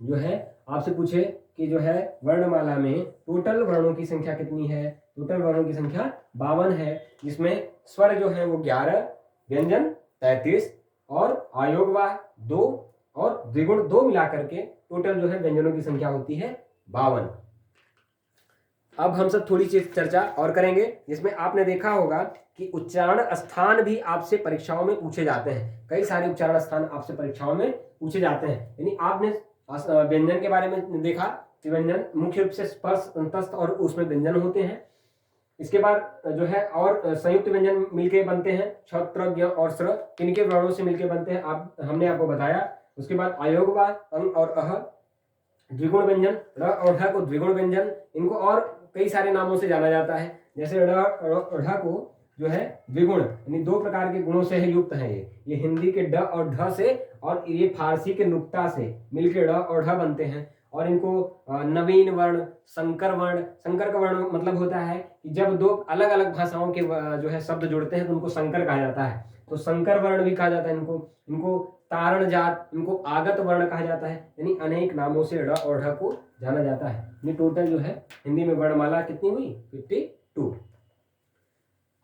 जो है आपसे पूछे कि जो है वर्णमाला में टोटल वर्णों की संख्या कितनी है? टोटल वर्णों की संख्या 52 है, जिसमें स्वर जो है वो 11, व्यंजन 33 और अयोगवाह 2 और द्विगुण 2 मिला करके टोटल जो है व्यंजनों की संख्या होती है 52। अब हम सब थोड़ी सी चर्चा और करेंगे, जिसमें आपने देखा होगा कि उच्चारण स्थान भी आपसे परीक्षाओं में पूछे जाते हैं। कई सारे उच्चारण स्थान आपसे परीक्षाओं में पूछे जाते हैं। यानी आपने व्यंजन के बारे में देखा कि व्यंजन मुख्य रूप से स्पर्श, अंतस्थ और उसमें व्यंजन होते हैं। इसके बाद जो है और संयुक्त व्यंजन मिलके बनते हैं, क्ष, त्र, ज्ञ और स्र। किनके वर्णों से मिलके बनते हैं हमने आपको बताया। उसके बाद अयोगवाह, अंग और अह। द्विगुण व्यंजन ड़ और ढ को द्विगुण व्यंजन, इनको और कई सारे नामों से जाना जाता है। जैसे ड़ और ढ को जो है द्विगुण, यानी 2 प्रकार के गुणों से युक्त है। ये हिंदी के ड और ढ से और ये फारसी के नुक्ता से मिलकर ड़ और ढ बनते हैं। और इनको नवीन वर्ण, संकर वर्ण। संकर का वर्ण मतलब होता है कि जब दो अलग अलग भाषाओं के जो है शब्द जुड़ते हैं तो उनको संकर कहा जाता है। तो संकर वर्ण भी कहा जाता है इनको। इनको तारण जात, इनको आगत वर्ण कहा जाता है। यानी अनेक नामों से ड़ और ढ को जाना जाता है। ये टोटल जो है हिंदी में वर्णमाला कितनी हुई? 52।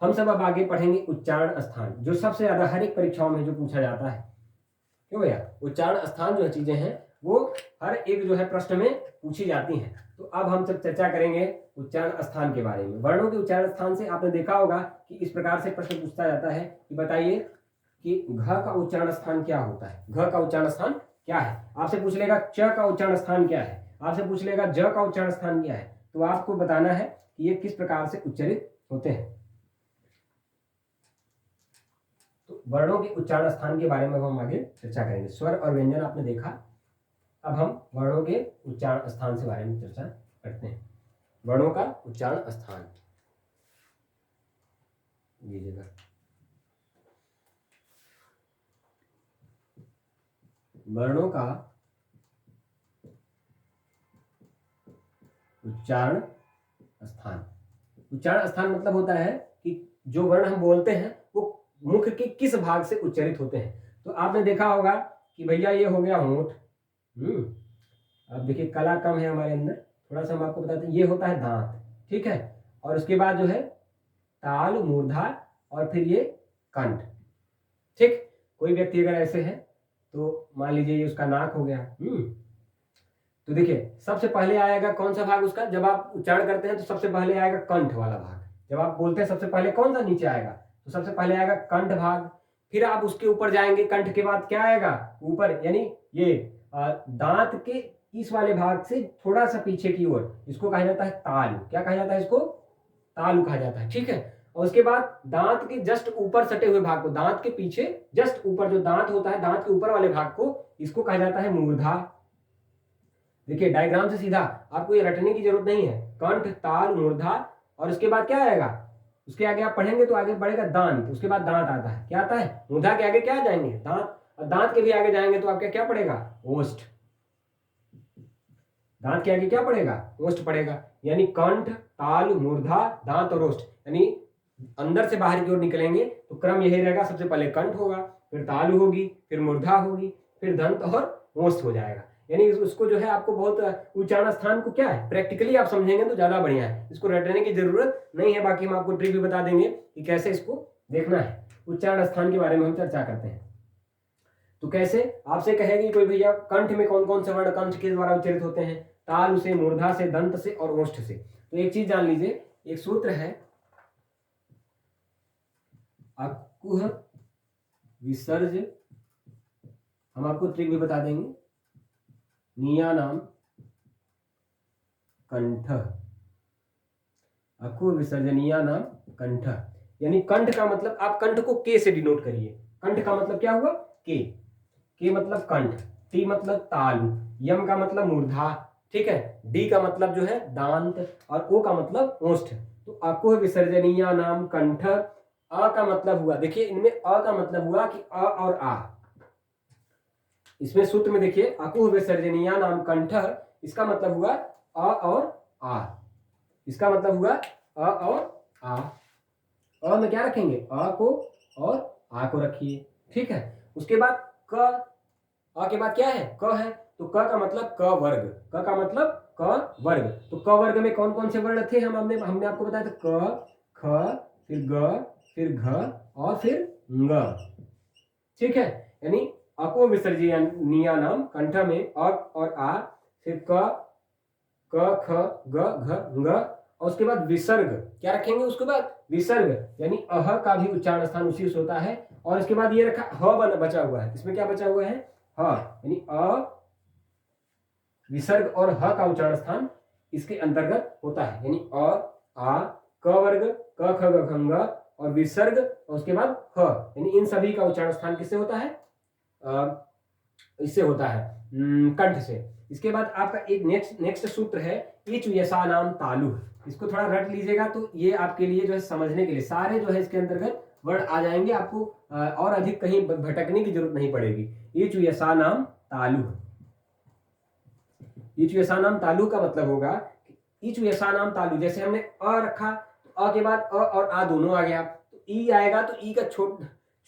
हम सब अब आगे पढ़ेंगे उच्चारण स्थान, जो सबसे ज्यादा हर एक परीक्षाओं में जो पूछा जाता है। क्यों भैया? उच्चारण स्थान जो चीजें हैं वो हर एक जो है प्रश्न में पूछी जाती हैं। तो अब हम सब चर्चा करेंगे उच्चारण स्थान के बारे में। वर्णों के उच्चारण स्थान से आपने देखा होगा कि इस प्रकार से प्रश्न पूछा जाता है कि बताइए कि घ का उच्चारण स्थान क्या होता है? घ का उच्चारण स्थान क्या है? आपसे पूछ लेगा च का उच्चारण स्थान क्या है, आपसे पूछ लेगा ज का उच्चारण स्थान क्या है। तो आपको बताना है कि ये किस प्रकार से उच्चारित होते हैं। तो वर्णों के उच्चारण स्थान के बारे में हम आगे चर्चा करेंगे। स्वर और व्यंजन आपने देखा, अब हम वर्णों के उच्चारण स्थान के बारे में चर्चा करते हैं। वर्णों का उच्चारण स्थान, ये जगह वर्णों का उच्चारण स्थान। उच्चारण स्थान मतलब होता है कि जो वर्ण हम बोलते हैं वो मुख के किस भाग से उच्चारित होते हैं। तो आपने देखा होगा कि भैया ये हो गया होंठ। अब देखिए कला कम है हमारे अंदर, थोड़ा सा हम आपको बताते हैं। ये होता है दांत, ठीक है। और उसके बाद जो है ताल, मूर्धा और फिर ये कंठ, ठीक। कोई व्यक्ति अगर ऐसे है तो मान लीजिए ये उसका नाक हो गया। तो देखिए सबसे पहले आएगा कौन सा भाग उसका? जब आप उच्चारण करते हैं तो सबसे पहले आएगा कंठ वाला भाग। जब आप बोलते हैं सबसे पहले कौन सा नीचे आएगा? तो सबसे पहले आएगा कंठ भाग। फिर आप उसके ऊपर जाएंगे, कंठ के बाद क्या आएगा? ऊपर, यानी ये दांत के इस वाले भाग से थोड़ा सा पीछे की ओर, इसको कहा जाता है तालु। क्या कहा जाता है इसको? तालु कहा जाता है, ठीक है। और उसके बाद दांत के जस्ट ऊपर सटे हुए भाग को, दांत के पीछे जस्ट ऊपर जो दांत होता है, दांत के ऊपर वाले भाग को, इसको कहा जाता है मूर्धा। देखिए डायग्राम से सीधा आपको ये रटने की जरूरत नहीं है। कंठ, ताल, मूर्धा और उसके बाद क्या आएगा? उसके आगे आप पढ़ेंगे तो आगे बढ़ेगा दांत, उसके बाद दांत आता है। क्या आता है? मूर्धा के आगे क्या जाएंगे? दांत। और दांत के भी आगे जाएंगे तो आपका क्या पड़ेगा? ओष्ठ। दांत के आगे क्या पड़ेगा? ओष्ठ पड़ेगा। यानी कंठ, ताल, मूर्धा, दांत और ओष्ठ। यानी अंदर से बाहर की ओर निकलेंगे तो क्रम यही रहेगा। सबसे पहले कंठ होगा, फिर तालु होगी, फिर मूर्धा होगी, फिर दंत और ओष्ठ हो जाएगा। यानी उसको जो है आपको बहुत उच्चारण स्थान को क्या है प्रैक्टिकली आप समझेंगे तो ज्यादा बढ़िया है। इसको रटने की जरूरत नहीं है। बाकी हम आपको ट्रिक भी बता देंगे कि कैसे इसको देखना है। उच्चारण स्थान के बारे में हम चर्चा करते हैं। तो कैसे? आपसे कहेगी कोई भैया कंठ में कौन कौन से वर्ण कंठ के द्वारा उच्चारित होते हैं? तालु से, मूर्धा से, दंत से और ओष्ठ से। तो एक चीज जान लीजिए, एक सूत्र है अकुह विसर्ज, हम आपको ट्रिक भी बता देंगे, नियानाम कंठ। अकुह विसर्जनीयानाम कंठ। यानी कंठ का मतलब, आप कंठ को के से डिनोट करिए। कंठ का मतलब क्या हुआ? के मतलब कंठ, टी मतलब तालु, यम का मतलब मूर्धा, ठीक है, डी का मतलब जो है दांत और ओ का मतलब ओष्ठ। तो अकुह विसर्जनीयानाम कंठ। अ का मतलब हुआ, देखिए इनमें अ का मतलब हुआ कि अ और आ। इसमें सूत्र में देखिए अकुह विसर्जनीयानाम कंठ, इसका मतलब हुआ अ और आ। इसका मतलब हुआ अ और आ। अ में क्या रखेंगे? अ को और आ को रखिए, ठीक है। उसके बाद क, अ के बाद क्या है? क है। तो क का मतलब क वर्ग, क का मतलब क वर्ग। तो क वर्ग में कौन कौन से वर्ण थे? हमने आपको बताया था क, ख, फिर ग, फिर घ और फिर ng, ठीक है। यानी अको विसर्जनीयानाम कंठ में अ और आ, फिर क, ख, ग, घ, ng और उसके बाद विसर्ग क्या रखेंगे? उसके बाद विसर्ग, यानी अह का भी उच्चारण स्थान उसी से होता है। और इसके बाद ये रखा ह बचा हुआ है। इसमें क्या बचा हुआ है? ह, यानी अ विसर्ग और ह का उच्चारण स्थान इसके अंतर्गत होता है। यानी अ, आ, क वर्ग, क, ख, ग, घ, ng और विसर्ग और उसके बाद ह, यानी इन सभी का उच्चारण स्थान किससे होता है? इससे होता है कंठ से। इसके बाद आपका एक नेक्स्ट सूत्र है इच यसा नाम तालु। इसको थोड़ा रट लीजिएगा तो ये आपके लिए जो है समझने के लिए सारे जो है इसके अंतर्गत वर्ण आ जाएंगे। आपको और अधिक कहीं भटकने की जरूरत नहीं पड़ेगी। इच यसा नाम तालु। ईचु यशानाम तालु का मतलब होगा कि ईचु यशानाम तालु, जैसे हमने अ रखा तो अ के बाद अ और आ दोनों आ गया, तो ई आएगा तो ई का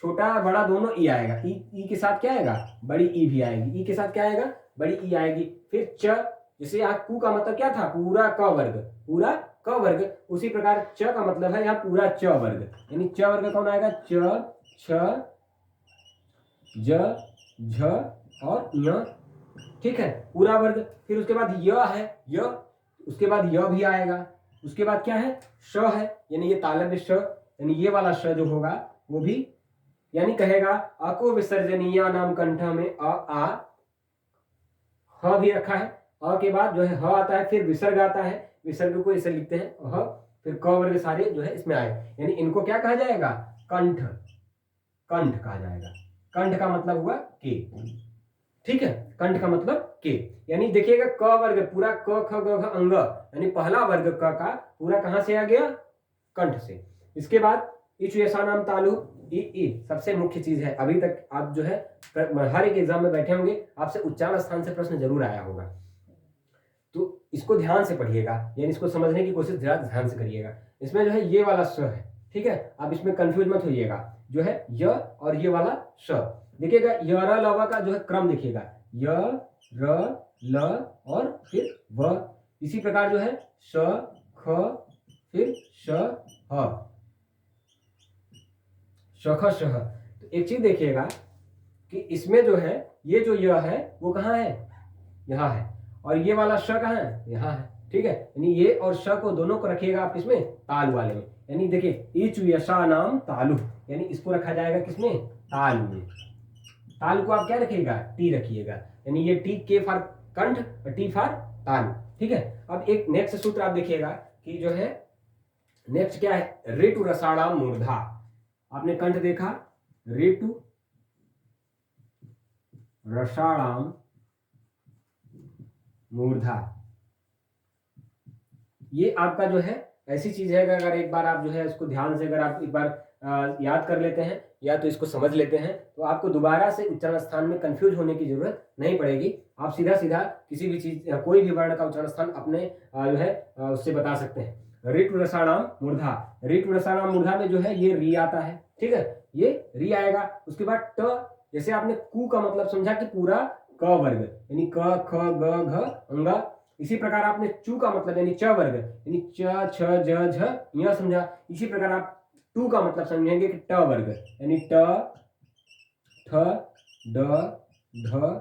छोटा बड़ा दोनों ई आएगा, ई के साथ क्या आएगा, बड़ी ई भी आएगी, ई के साथ क्या आएगा, बड़ी ई आएगी। फिर च, जैसे यहाँ कु का मतलब क्या था, पूरा क वर्ग, पूरा क वर्ग, उसी प्रकार च का मतलब है यहाँ पूरा च वर्ग, यानी च वर्ग कौन आएगा, च, छ, ज, झ और य, ठीक है, पूरा वर्ग। फिर उसके बाद य है, य, उसके बाद य भी आएगा, उसके बाद क्या है, श है, यानी ये तालव्य श, यानी ये वाला श जो होगा वो भी, यानी कहेगा अको विसर्जनीय नाम कंठ में अ आ, ह भी रखा है, अ के बाद जो है ह आता है, फिर विसर्ग आता है, विसर्ग को इसे लिखते हैं ह, फिर क वर्ग सारे जो है इसमें आए, यानी इनको क्या कहा जाएगा, कंठ, कंठ कहा जाएगा। कंठ का मतलब हुआ के, ठीक है, कंठ का मतलब के, यानी देखिएगा क वर्ग पूरा क ख ग घ अंग, यानी पहला वर्ग क का पूरा कहां से आ गया, कंठ से। इसके बाद इचु यशानाम तालु, ई सबसे मुख्य चीज है, अभी तक आप जो है हर एक एग्जाम में बैठे होंगे, आपसे उच्चारण स्थान से प्रश्न जरूर आया होगा, तो इसको ध्यान से पढ़िएगा, यानी इसको समझने की कोशिश ध्यान से करिएगा। इसमें जो है ये वाला स है, ठीक है, आप इसमें कंफ्यूज मत होइएगा, जो है य और ये वाला श, देखिएगा य र ल व का जो है क्रम देखिएगा, य र ल और फिर व, इसी प्रकार जो है श ख फिर श ह, शख शह। तो एक चीज देखिएगा कि इसमें जो है ये जो य है वो कहाँ है, यहाँ है, और ये वाला श कहाँ है, यहाँ है, ठीक है, यानी ये और श को दोनों को रखिएगा आप किसमें, ताल वाले में, यानी देखिए ईचु यशानाम तालु, यानी इसको रखा जाएगा किसमें, ताल में। ताल को आप क्या रखिएगा, टी रखिएगा, यानी ये टी के फॉर कंठ और टी फॉर ताल, ठीक है। अब एक नेक्स्ट सूत्र आप देखिएगा कि जो है नेक्स्ट क्या है, ऋतु रसाणाम मूर्धा, आपने कंठ देखा, ऋतु रसाणाम मूर्धा, ये आपका जो है ऐसी चीज है अगर एक बार आप जो है इसको ध्यान से अगर आप एक बार याद कर लेते हैं या तो इसको समझ लेते हैं तो आपको दोबारा से उच्चारण स्थान में कंफ्यूज होने की जरूरत नहीं पड़ेगी, आप सीधा सीधा किसी भी चीज कोई भी वर्ण का उच्चारण स्थान अपने जो है उससे बता सकते हैं। ऋतु रसाणाम मूर्धा, ऋतु रसाणाम मूर्धा में जो है ये री आता है, ठीक है, ये री आएगा। उसके बाद ट, जैसे आपने कु का मतलब समझा कि पूरा क वर्ग, यानी क ख ग घ अंगा, इसी प्रकार आपने चू का मतलब यानी च वर्ग, यानी च छ ज झ यह समझा। इसी प्रकार आप टू का मतलब समझेंगे कि ट वर्ग, यानी ट ठ ड ढ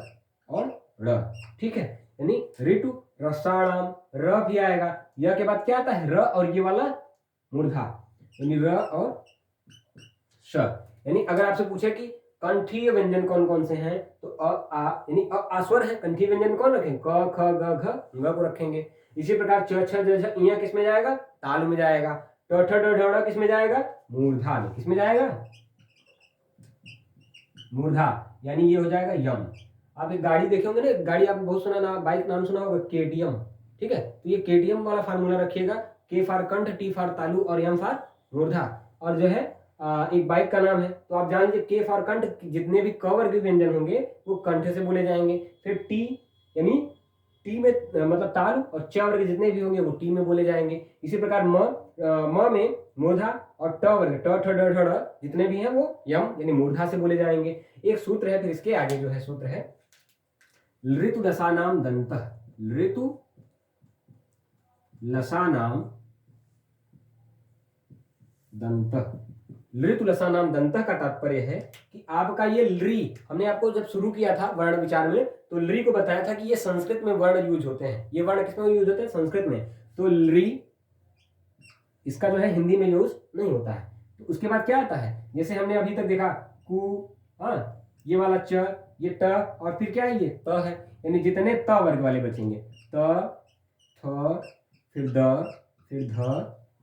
और ड़, ठीक है, यानी ऋतु रसाणाम, र भी आएगा, य के बाद क्या आता है, र और ये वाला मूर्धा, यानी र और श। यानी अगर आपसे पूछे कि कंठीय व्यंजन कौन कौन से हैं तो अ आ, यानी अ आस्वर है, कंठीय व्यंजन कौन रखेंगे, क ख ग घ ng को रखेंगे। इसी प्रकार च छ ज झ इ किस में जाएगा, ताल में जाएगा। ट ठ ड ढ ड़ किस में जाएगा, मूर्धा में, किस में जाएगा, मूर्धा, यानी ये हो जाएगा यम। आप एक गाड़ी देखे होंगे ना, गाड़ी आपने बहुत सुना ना, बाइक नाम सुना होगा केटीएम, ठीक है, तो ये केटीएम वाला फार्मूला रखिएगा, के फॉर कंठ, टी फॉर तालु और एम फॉर मूर्धा। और जो है एक बाइक का नाम है तो आप जान लीजिए के फॉर कंठ, जितने भी क वर्ग व्यंजन होंगे वो कंठ से बोले जाएंगे। फिर टी, यानी टी में मतलब ताल, और च वर्ग जितने भी होंगे वो टी में बोले जाएंगे। इसी प्रकार म में मूर्धा, और ट वर्ग ट ठ ड ढ ड़ जितने भी हैं वो यम यानी मूर्धा से बोले जाएंगे। एक सूत्र है, फिर इसके आगे जो है सूत्र है ऋतु लसानाम दंत, ऋतु लसानाम दंत, ऋतु लसानाम दंत का तात्पर्य है कि आपका ये लृ, हमने आपको जब शुरू किया था वर्ण विचार में तो लृ को बताया था कि ये संस्कृत में वर्ण यूज होते हैं, ये वर्ण किसमें यूज होते हैं, संस्कृत में, तो लृ इसका जो है हिंदी में यूज नहीं होता है। तो उसके बाद क्या आता है, जैसे हमने अभी तक देखा कु, हाँ, ये वाला च, ये ट, और फिर क्या है, ये त है, यानी जितने त वर्ग वाले बचेंगे, त थ फिर द फिर ध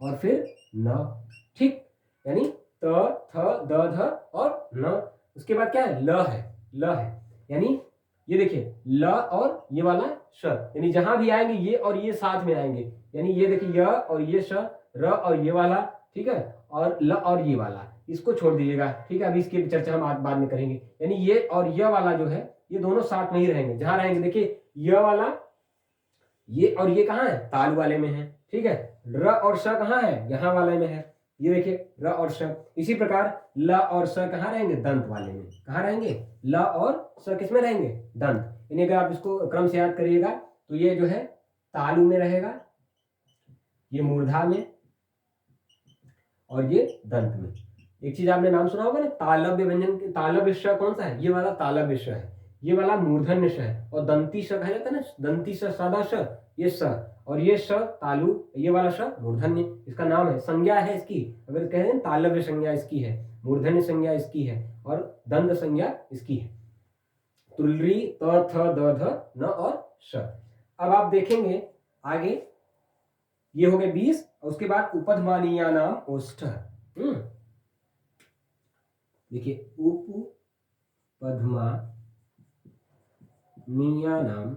और फिर न, ठीक, यानी त थ द ध और न। उसके बाद क्या है, ल है, ल है, यानी ये देखिए ल और ये वाला श, यानी जहां भी आएंगे ये और ये साथ में आएंगे, यानी ये देखिए य और ये श, र और ये वाला, ठीक है, और ल और ये वाला, इसको छोड़ दीजिएगा, ठीक है, अभी इसकी चर्चा हम बाद में करेंगे। यानी ये और यह वाला जो है ये दोनों साथ में ही रहेंगे, जहां रहेंगे देखिए य वाला ये और ये कहाँ है, तालु वाले में है, ठीक है। र और श कहाँ है, यहाँ वाले में है, ये देखिए र और श। इसी प्रकार ल और स कहाँ रहेंगे, दंत वाले में। कहाँ रहेंगे, ल और स किसमें रहेंगे, दंत। यानी अगर आप इसको क्रम से याद करिएगा तो ये जो है तालु में रहेगा, ये मूर्धा में, और ये दंत में। एक चीज आपने नाम सुना होगा ना, तालव्य व्यंजन। तालव्य श कौन सा है, ये वाला तालव्य श है, ये वाला मूर्धन्य श है। और दंती श कहा जाता है ना, दंती श, सादा श, ये स, और ये श तालु, ये वाला श मूर्धन्य। इसका नाम है, संज्ञा है इसकी। अगर कह रहे हैं तालव्य संज्ञा इसकी है, मूर्धन्य संज्ञा इसकी है, और दंत संज्ञा इसकी है। तुलरी त थ द ध न और श। अब आप देखेंगे आगे, ये हो गए 20, और उसके बाद उपधमानीया नाम ओष्ठ। देखिए उपधमानीया नाम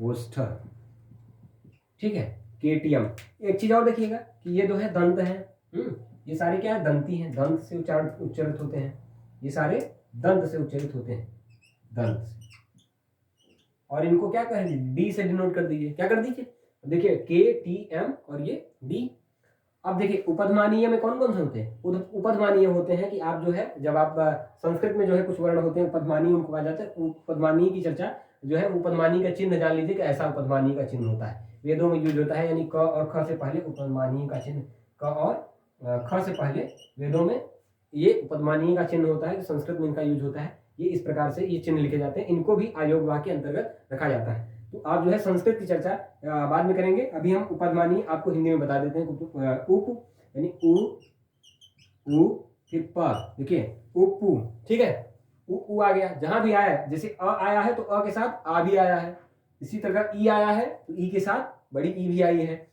ओष्ठ, ठीक है। केटीएम। एक चीज और देखिएगा कि ये जो है दंत है, ये सारे क्या है, दंती हैं, दंत से उच्चारित होते हैं, ये सारे दंत से उच्चारित होते हैं, दंत से। और इनको क्या करेंगे, डी से डिनोट कर दीजिए। क्या कर दीजिए, देखिए KTM और ये D। अब देखिए उपधमानीय में कौन कौन से होते हैं, उपधमानीय होते हैं कि आप जो है, जब आप संस्कृत में जो है कुछ वर्ण होते हैं उपधमानीय, उनको कहा जाता है। उपधमानीय की चर्चा जो है, उपधमानीय का चिन्ह जान लीजिए कि ऐसा उपधमानीय का चिन्ह होता है, वेदों में यूज होता है। यानी क और ख से पहले उपधमानीय का चिन्ह, क और ख से पहले वेदों में ये उपधमानीय का चिन्ह होता है, संस्कृत में इनका यूज होता है। ये इस प्रकार से ये चिन्ह लिखे जाते हैं, इनको भी आयोग वाक्य के अंतर्गत रखा जाता है। तो आप जो है संस्कृत की चर्चा बाद में करेंगे, अभी हम उपधमानीय आपको हिंदी में बता देते हैं। उप यानी उ फिर प, देखिए उपु, ठीक है। उ आ गया, जहां भी आया है, जैसे अ आया है तो अ के साथ आ भी आया है। इसी तरह ई आया है तो ई के साथ बड़ी ई भी आई है।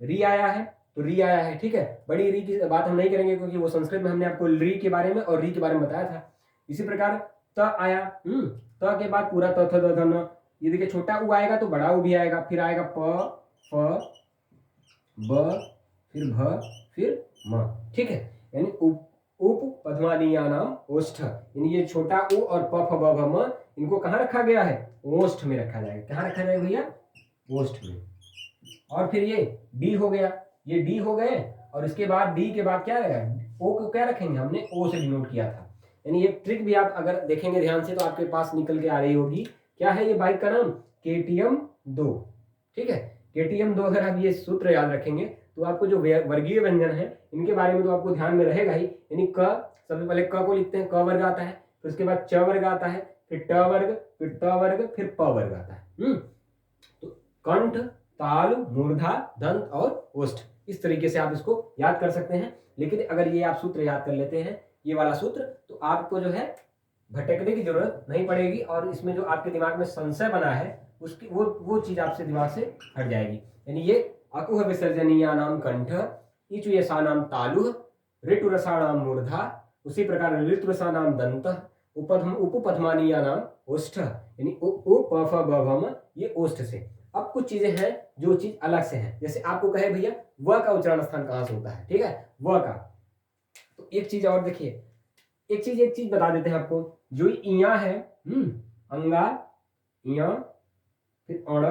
री आया है तो री आया है, ठीक है। बड़ी री की बात हम नहीं करेंगे क्योंकि वो संस्कृत में हमने आपको री के बारे में और री के बारे में बताया था। इसी प्रकार त आया, त के बाद पूरा त थ द ध न। ये देखिए छोटा उ आएगा तो बड़ा उ भी आएगा, फिर आएगा प, फ, ब, फिर भ, फिर म, ठीक है। यानी उपधमानीया नाम ओष्ठ, यानी ये छोटा उ और प फ ब भ म, इनको कहाँ रखा गया है, ओष्ठ में रखा जाएगा। कहाँ रखा जाएगा भैया, ओष्ठ में। और फिर ये डी हो गया, ये डी हो गए, और इसके बाद डी के बाद क्या रहेगा, ओ को क्या रखेंगे, हमने ओ से डिनोट किया था। यानी ये ट्रिक भी आप अगर देखेंगे ध्यान से तो आपके पास निकल के आ रही होगी। क्या है ये बाइक का नाम, KTM 2, ठीक है। KTM 2 अगर आप ये सूत्र याद रखेंगे तो आपको जो वर्गीय व्यंजन है इनके बारे में तो आपको ध्यान में रहेगा ही। यानी क, सबसे पहले क को लिखते हैं, क वर्ग आता है, फिर उसके बाद च वर्ग आता है, फिर ट वर्ग, फिर त वर्ग, फिर प वर्ग आता है। तो कंठ, ताल, मूर्धा, दंत और ओष्ठ, इस तरीके से आप इसको याद कर सकते हैं। लेकिन अगर ये आप सूत्र याद कर लेते हैं, ये वाला सूत्र, तो आपको जो है भटकने की जरूरत नहीं पड़ेगी, और इसमें जो आपके दिमाग में संशय बना है उसकी वो चीज आपसे दिमाग से हट जाएगी। यानी ये अकुह विसर्जनीया नाम कंठ, इचुयसा नाम तालुः, ऋतुरसा नाम मूर्धा, उसी प्रकार ऋतुरसा नाम दंत, उपपधमानीया नाम ओष्ठ, यानी उ प फ ब भ म, ये ओष्ठ से। अब कुछ चीजें हैं जो चीज अलग से हैं, जैसे आपको कहे भैया व का उच्चारण स्थान कहां से होता है, ठीक है, व का। तो एक चीज और देखिए, एक चीज बता देते हैं आपको, जो इया है, अंगा, इया, फिर अड़,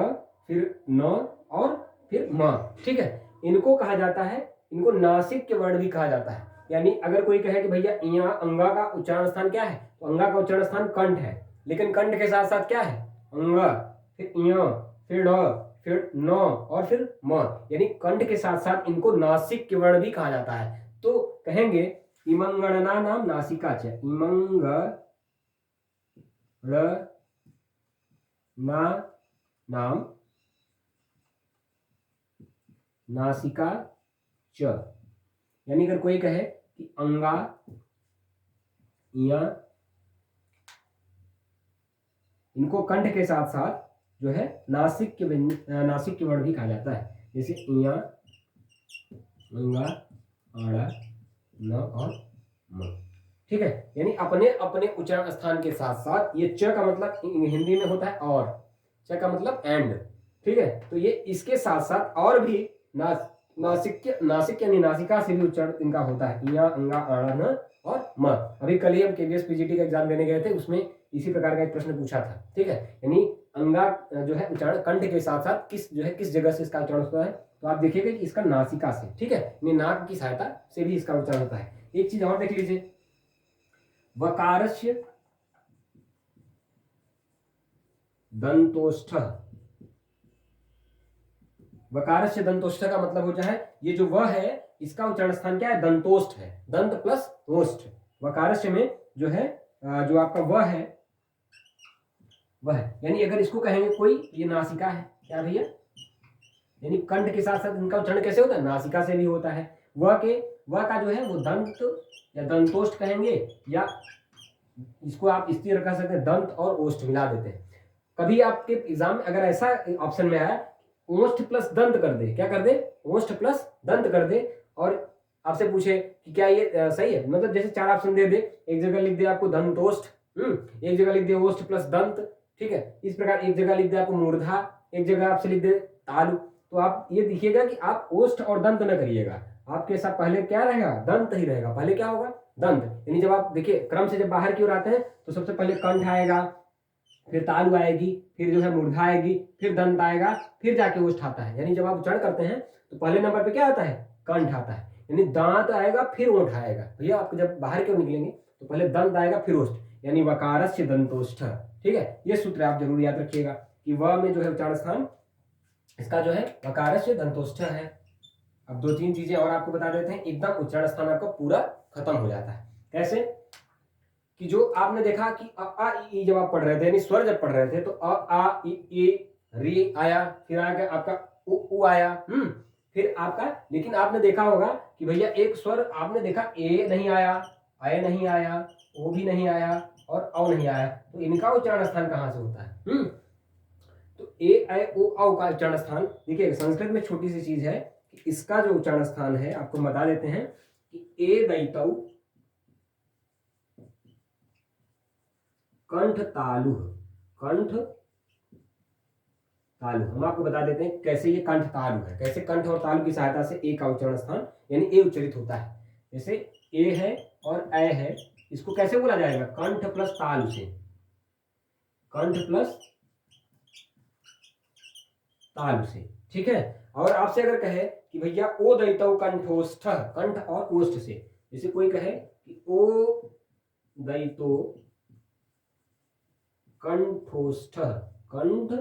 फिर न, और फिर म, ठीक है। इनको कहा जाता है, इनको नासिक के वर्ण भी कहा जाता है। यानी अगर कोई कहे कि भैया इया अंगा का उच्चारण स्थान क्या है, तो अंगा का उच्चारण स्थान कंठ है, लेकिन कंठ के साथ साथ क्या है, अंगा, फिर इया, फिर ड, फिर न, और फिर म, यानी कंठ के साथ साथ इनको नासिक के वर्ण भी कहा जाता है। तो कहेंगे इमंगणना नाम नासिका च, इमंग ना नाम नासिका च। यानी अगर कोई कहे कि अंगा, इया, इनको कंठ के साथ साथ जो है नासिक के वर्ण भी कहा जाता है, जैसे इया, अंगा, आड़ा, न और म, ठीक है। यानी अपने अपने उच्चारण स्थान के साथ साथ, ये च का मतलब हिंदी में होता है और, च का मतलब एंड, ठीक है। तो ये इसके साथ साथ और भी नासिक यानी नासिका से भी उच्चारण इनका होता है, इया, अंगा, आड़ा, न और म। अभी कल ही हम KVS PGT का एग्जाम देने गए थे, उसमें इसी प्रकार का एक प्रश्न पूछा था, ठीक है। यानी अंगा जो है उच्चारण कंठ के साथ साथ किस जगह से इसका उच्चारण होता है, तो आप देखिएगा कि इसका नासिका से, ठीक है, यानी नाक की सहायता से भी इसका उच्चारण होता है। एक चीज और देख लीजिए, वकारस्य दंतोष्ठ, वकारस्य दंतोष्ठ का मतलब हो जाए ये जो व है इसका उच्चारण स्थान क्या है, दंतोष्ठ है, दंत प्लस ओष्ठ। वकारस्य में जो है जो आपका व है वह है, यानी अगर इसको कहेंगे कोई, ये नासिका है, क्या भैया, यानी कंठ के साथ साथ इनका उच्चारण कैसे होता है, नासिका से भी होता है। व का जो है वो दंत या दंतोष्ठ कहेंगे, या इसको आप इस तरह कह सकते हैं, दंत और ओष्ठ मिला देते हैं। कभी आपके एग्जाम में अगर ऐसा ऑप्शन में आया ओष्ठ प्लस दंत कर दे, क्या कर दे, ओष्ठ प्लस दंत कर दे, और आपसे पूछे कि क्या ये सही है, मतलब जैसे 4 ऑप्शन दे दे, एक जगह लिख दे आपको दंतोष्ठ, एक जगह लिख दे ओष्ठ प्लस दंत, ठीक है, इस प्रकार एक जगह लिख दे आपको मूर्धा, एक जगह आपसे लिख दे तालु, तो आप ये देखिएगा कि आप ओष्ठ और दंत न करिएगा, आपके साथ पहले क्या रहेगा, दंत ही रहेगा, पहले क्या होगा, दंत। यानी जब आप देखिए क्रम से जब बाहर की ओर आते हैं तो सबसे पहले कंठ आएगा, फिर तालु आएगी, फिर जो है मूर्धा आएगी, फिर दंत आएगा, फिर जाके ओष्ठ आता है। यानी जब आप उच्चारण करते हैं तो पहले नंबर पे क्या आता है, कंठ आता है, यानी दांत आएगा फिर ओठ आएगा। भैया आपको जब बाहर की ओर निकलेंगे तो पहले दंत आएगा फिर ओष्ठ, यानी वकारस्य दंतोष्ठ, ठीक है। ये सूत्र आप जरूर याद रखिएगा कि व में जो है उच्चारण स्थान इसका जो है वकारस्य दंतोष्ठ है। अब 2-3 चीजें और आपको बता देते हैं, एकदम उच्चारण स्थान आपका पूरा खत्म हो जाता है। कैसे कि जो आपने देखा कि अ आ इ जब आप पढ़ रहे थे, यानी स्वर जब पढ़ रहे थे, तो अ आ इ री आया, फिर आगे आपका उ आया, फिर आपका, लेकिन आपने देखा होगा कि भैया एक स्वर आपने देखा ए नहीं आया, आय नहीं आया, ओ भी नहीं आया और औ नहीं आया, तो इनका उच्चारण स्थान कहां से होता है, तो ए ऐ ओ औ का उच्चारण स्थान देखिए, संस्कृत में छोटी सी चीज है कि इसका जो उच्चारण स्थान है आपको बता देते हैं कि ए दैतौ कंठ तालु, कंठ तालु, हम आपको बता देते हैं कैसे ये कंठ तालु है, कैसे कंठ और तालु की सहायता से ए का उच्चारण स्थान यानी ए उच्चरित होता है। जैसे ए है और ऐ है, इसको कैसे बोला जाएगा, कंठ प्लस तालु से, कंठ प्लस तालु से, ठीक है। और आपसे अगर कहे कि भैया ओ दैतौ कंठोष्ठ, कंठ और ओष्ठ से, जैसे कोई कहे कि ओ दैतो कंठोष्ठ, कंठ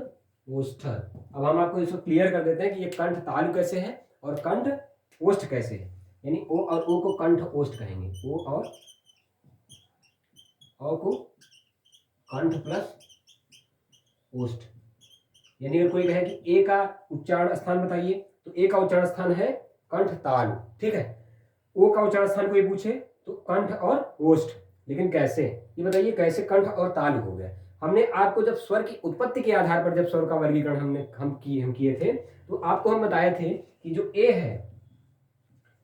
ओष्ठ, अब हम आपको इसको क्लियर कर देते हैं कि ये कंठ तालु कैसे है और कंठ ओष्ठ कैसे है। यानी ओ और ओ को कंठ ओष्ठ कहेंगे, ओ और ओ को कंठ प्लस ओष्ठ। यानी अगर कोई कहे कि ए का उच्चारण स्थान बताइए, तो ए का उच्चारण स्थान है कंठ तालु, ठीक है। ओ का उच्चारण स्थान कोई पूछे तो कंठ और ओष्ठ, लेकिन कैसे, ये बताइए कैसे कंठ और तालु हो गया। हमने आपको जब स्वर की उत्पत्ति के आधार पर जब स्वर का वर्गीकरण हम किए थे, तो आपको हम बताए थे कि जो ए है,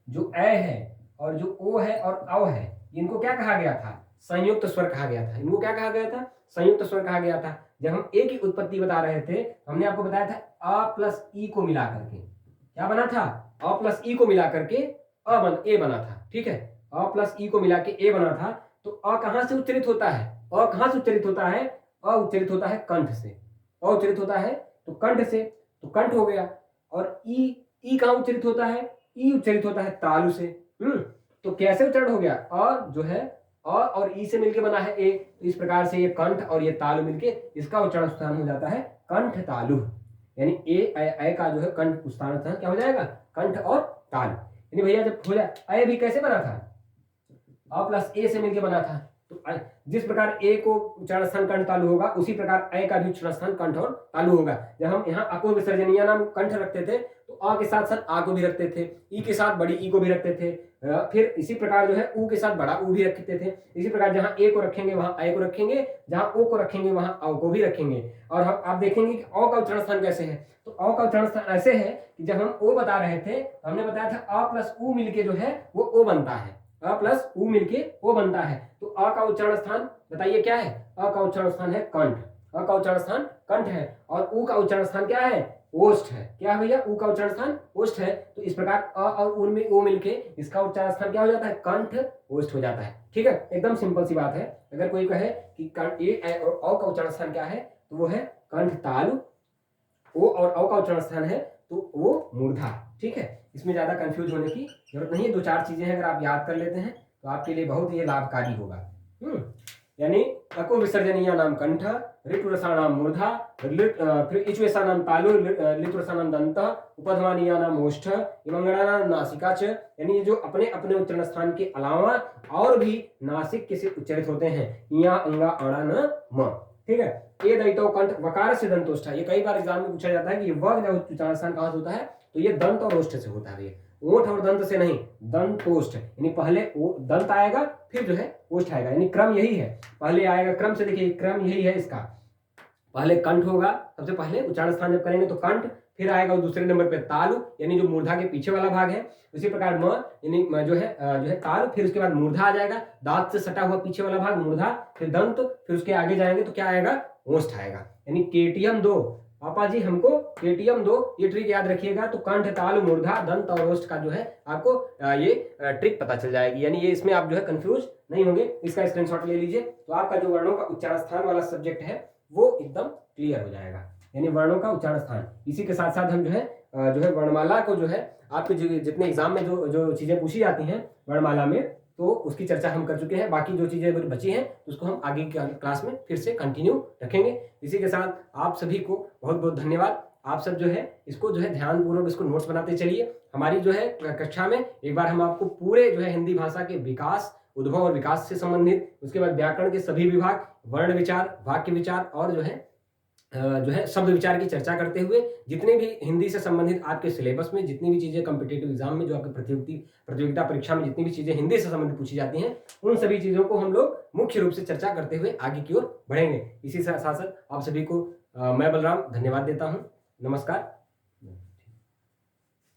जो ऐ है और जो ओ है और औ है, इनको क्या कहा गया था, संयुक्त स्वर कहा गया था। इनको क्या कहा गया था, संयुक्त स्वर कहा गया था। जब हम ए की उत्पत्ति बता रहे थे, हमने आपको बताया था अ प्लस ई को मिला करके क्या बना था, अ प्लस ई को मिला करके ए बना था, ठीक है। अ प्लस ई को मिला के ए बना था, तो अ कहां से उच्चरित होता है, अ कहां से उच्चरित होता है, अ उच्चरित होता है कंठ से, अ उच्चरित होता है तो कंठ से, तो कंठ हो गया। और ई कहां उच्चरित होता है, ई उच्चरित होता है तालु से, तो कैसे उच्चारण हो गया, अ जो है अ और ई से मिलके बना है ए, तो इस प्रकार से ये कंठ और ये तालु मिलके इसका उच्चारण स्थान हो जाता है कंठ तालु। यानी ए का जो है कंठ उच्चारण स्थान क्या हो जाएगा, कंठ और तालु। यानी भैया जब हो जाए, अ भी कैसे बना था, अ प्लस ए से मिलके बना था, तो जिस प्रकार ए को उच्चारण स्थान कंठ तालु होगा, उसी प्रकार ऐ का भी उच्चारण स्थान कंठ और तालु होगा। जब हम यहाँ अको विसर्जनीय नाम कंठ रखते थे, तो अ के साथ साथ आ को भी रखते थे, ई के साथ बड़ी ई को भी रखते थे, फिर इसी प्रकार जो है ऊ के साथ बड़ा ऊ भी रखते थे। इसी प्रकार जहां ए को रखेंगे वहां ऐ को रखेंगे, जहां ओ को रखेंगे वहां औ को भी रखेंगे। और हम आप देखेंगे कि औ का उच्चारण स्थान कैसे है, तो औ का उच्चारण स्थान ऐसे है कि जब हम ओ बता रहे थे, हमने बताया था अ प्लस ऊ मिलके जो है वो ओ बनता है, अ प्लस ऊ मिलके ओ बनता है। तो अ का उच्चारण स्थान बताइए क्या है, अ का उच्चारण स्थान है कंठ, अ का उच्चारण स्थान कंठ है, और ऊ का उच्चारण स्थान क्या है, ओष्ठ है। क्या है भैया? ऊ का उच्चारण स्थान ओष्ठ है। तो इस प्रकार अ और उ में ओ मिलके इसका उच्चारण स्थान क्या हो जाता है? कंठ ओष्ठ हो जाता है। ठीक है, एकदम सिंपल सी बात है। अगर कोई कहे कि ए और औ का उच्चारण स्थान क्या है, तो वो है कंठ तालु। ओ और औ का उच्चारण स्थान है तो वो मूर्धा। ठीक है, इसमें ज्यादा कंफ्यूज होने की जरूरत नहीं है। 2-4 चीजें अगर आप याद कर लेते हैं तो आपके लिए बहुत ही लाभकारी होगा। यानी अको विसर्जनीय नाम कंठ, ऋटुरसा नाम मूर्धा, फिर इचवेसा नाम तालु, लिटुरसा नाम दंत, उपधमानीय नाम ओष्ठ, इमंगड़ा नाम नासिका च। यानी जो अपने अपने उच्चारण स्थान के अलावा और भी नासिक से उच्चरित होते हैं, इया अंगा अड़ा न म। ठीक है, ये दैतो कंठ वकार से दंतोष्ठ। ये कई बार एग्जाम में पूछा जाता है कि व उच्चारण स्थान कहां से होता है, तो ये दंत और ओष्ठ से होता है। ओठ और दंत से नहीं, दंतोष्ठ। यानी पहले दंत आएगा फिर जो है ओष्ठ आएगा, यानी क्रम यही है। पहले आएगा क्रम से, देखिए क्रम यही है इसका। पहले कंठ होगा, सबसे पहले उच्चारण स्थान जब करेंगे तो कंठ, फिर आएगा दूसरे नंबर पे तालु, यानी जो मूर्धा के पीछे वाला भाग है। उसी प्रकार म यानी जो है तालु, फिर उसके बाद मूर्धा आ जाएगा, दांत से सटा हुआ पीछे वाला भाग मूर्धा, फिर दंत, फिर उसके आगे जाएंगे तो क्या आएगा? ओष्ठ आएगा। यानी केटीएम 2। पापा जी हमको केटीएम 2 ये ट्रिक याद रखिएगा, तो कंठ तालु मूर्धा दंत और ओष्ठ का जो है आपको ये ट्रिक पता चल जाएगी। यानी ये इसमें आप जो है कंफ्यूज नहीं होंगे। इसका स्क्रीनशॉट ले लीजिए, तो आपका जो वर्णों का उच्चारण स्थान वाला सब्जेक्ट है वो एकदम क्लियर हो जाएगा। यानी वर्णों का उच्चारण स्थान। इसी के साथ साथ हम जो है वर्णमाला को जो है आपके जितने एग्जाम में जो चीजें पूछी जाती हैं वर्णमाला में, तो उसकी चर्चा हम कर चुके हैं। बाकी जो चीजें बची हैं उसको हम आगे की क्लास में फिर से कंटिन्यू रखेंगे। इसी के साथ आप सभी को बहुत बहुत धन्यवाद। आप सब जो है इसको जो है ध्यानपूर्वक इसको नोट्स बनाते चलिए। हमारी जो है कक्षा में एक बार हम आपको पूरे जो है हिंदी भाषा के विकास, उद्भव और विकास से संबंधित, उसके बाद व्याकरण के सभी विभाग, वर्ण विचार, वाक्य विचार और जो है शब्द विचार की चर्चा करते हुए जितने भी हिंदी से संबंधित आपके सिलेबस में जितनी भी चीजें कॉम्पिटिटिव एग्जाम में जो आपके प्रतियोगिता परीक्षा में जितनी भी चीजें हिंदी से संबंधित पूछी जाती हैं, उन सभी चीजों को हम लोग मुख्य रूप से चर्चा करते हुए आगे की ओर बढ़ेंगे। इसी साथ साथ आप सभी को मैं बलराम धन्यवाद देता हूँ। नमस्कार।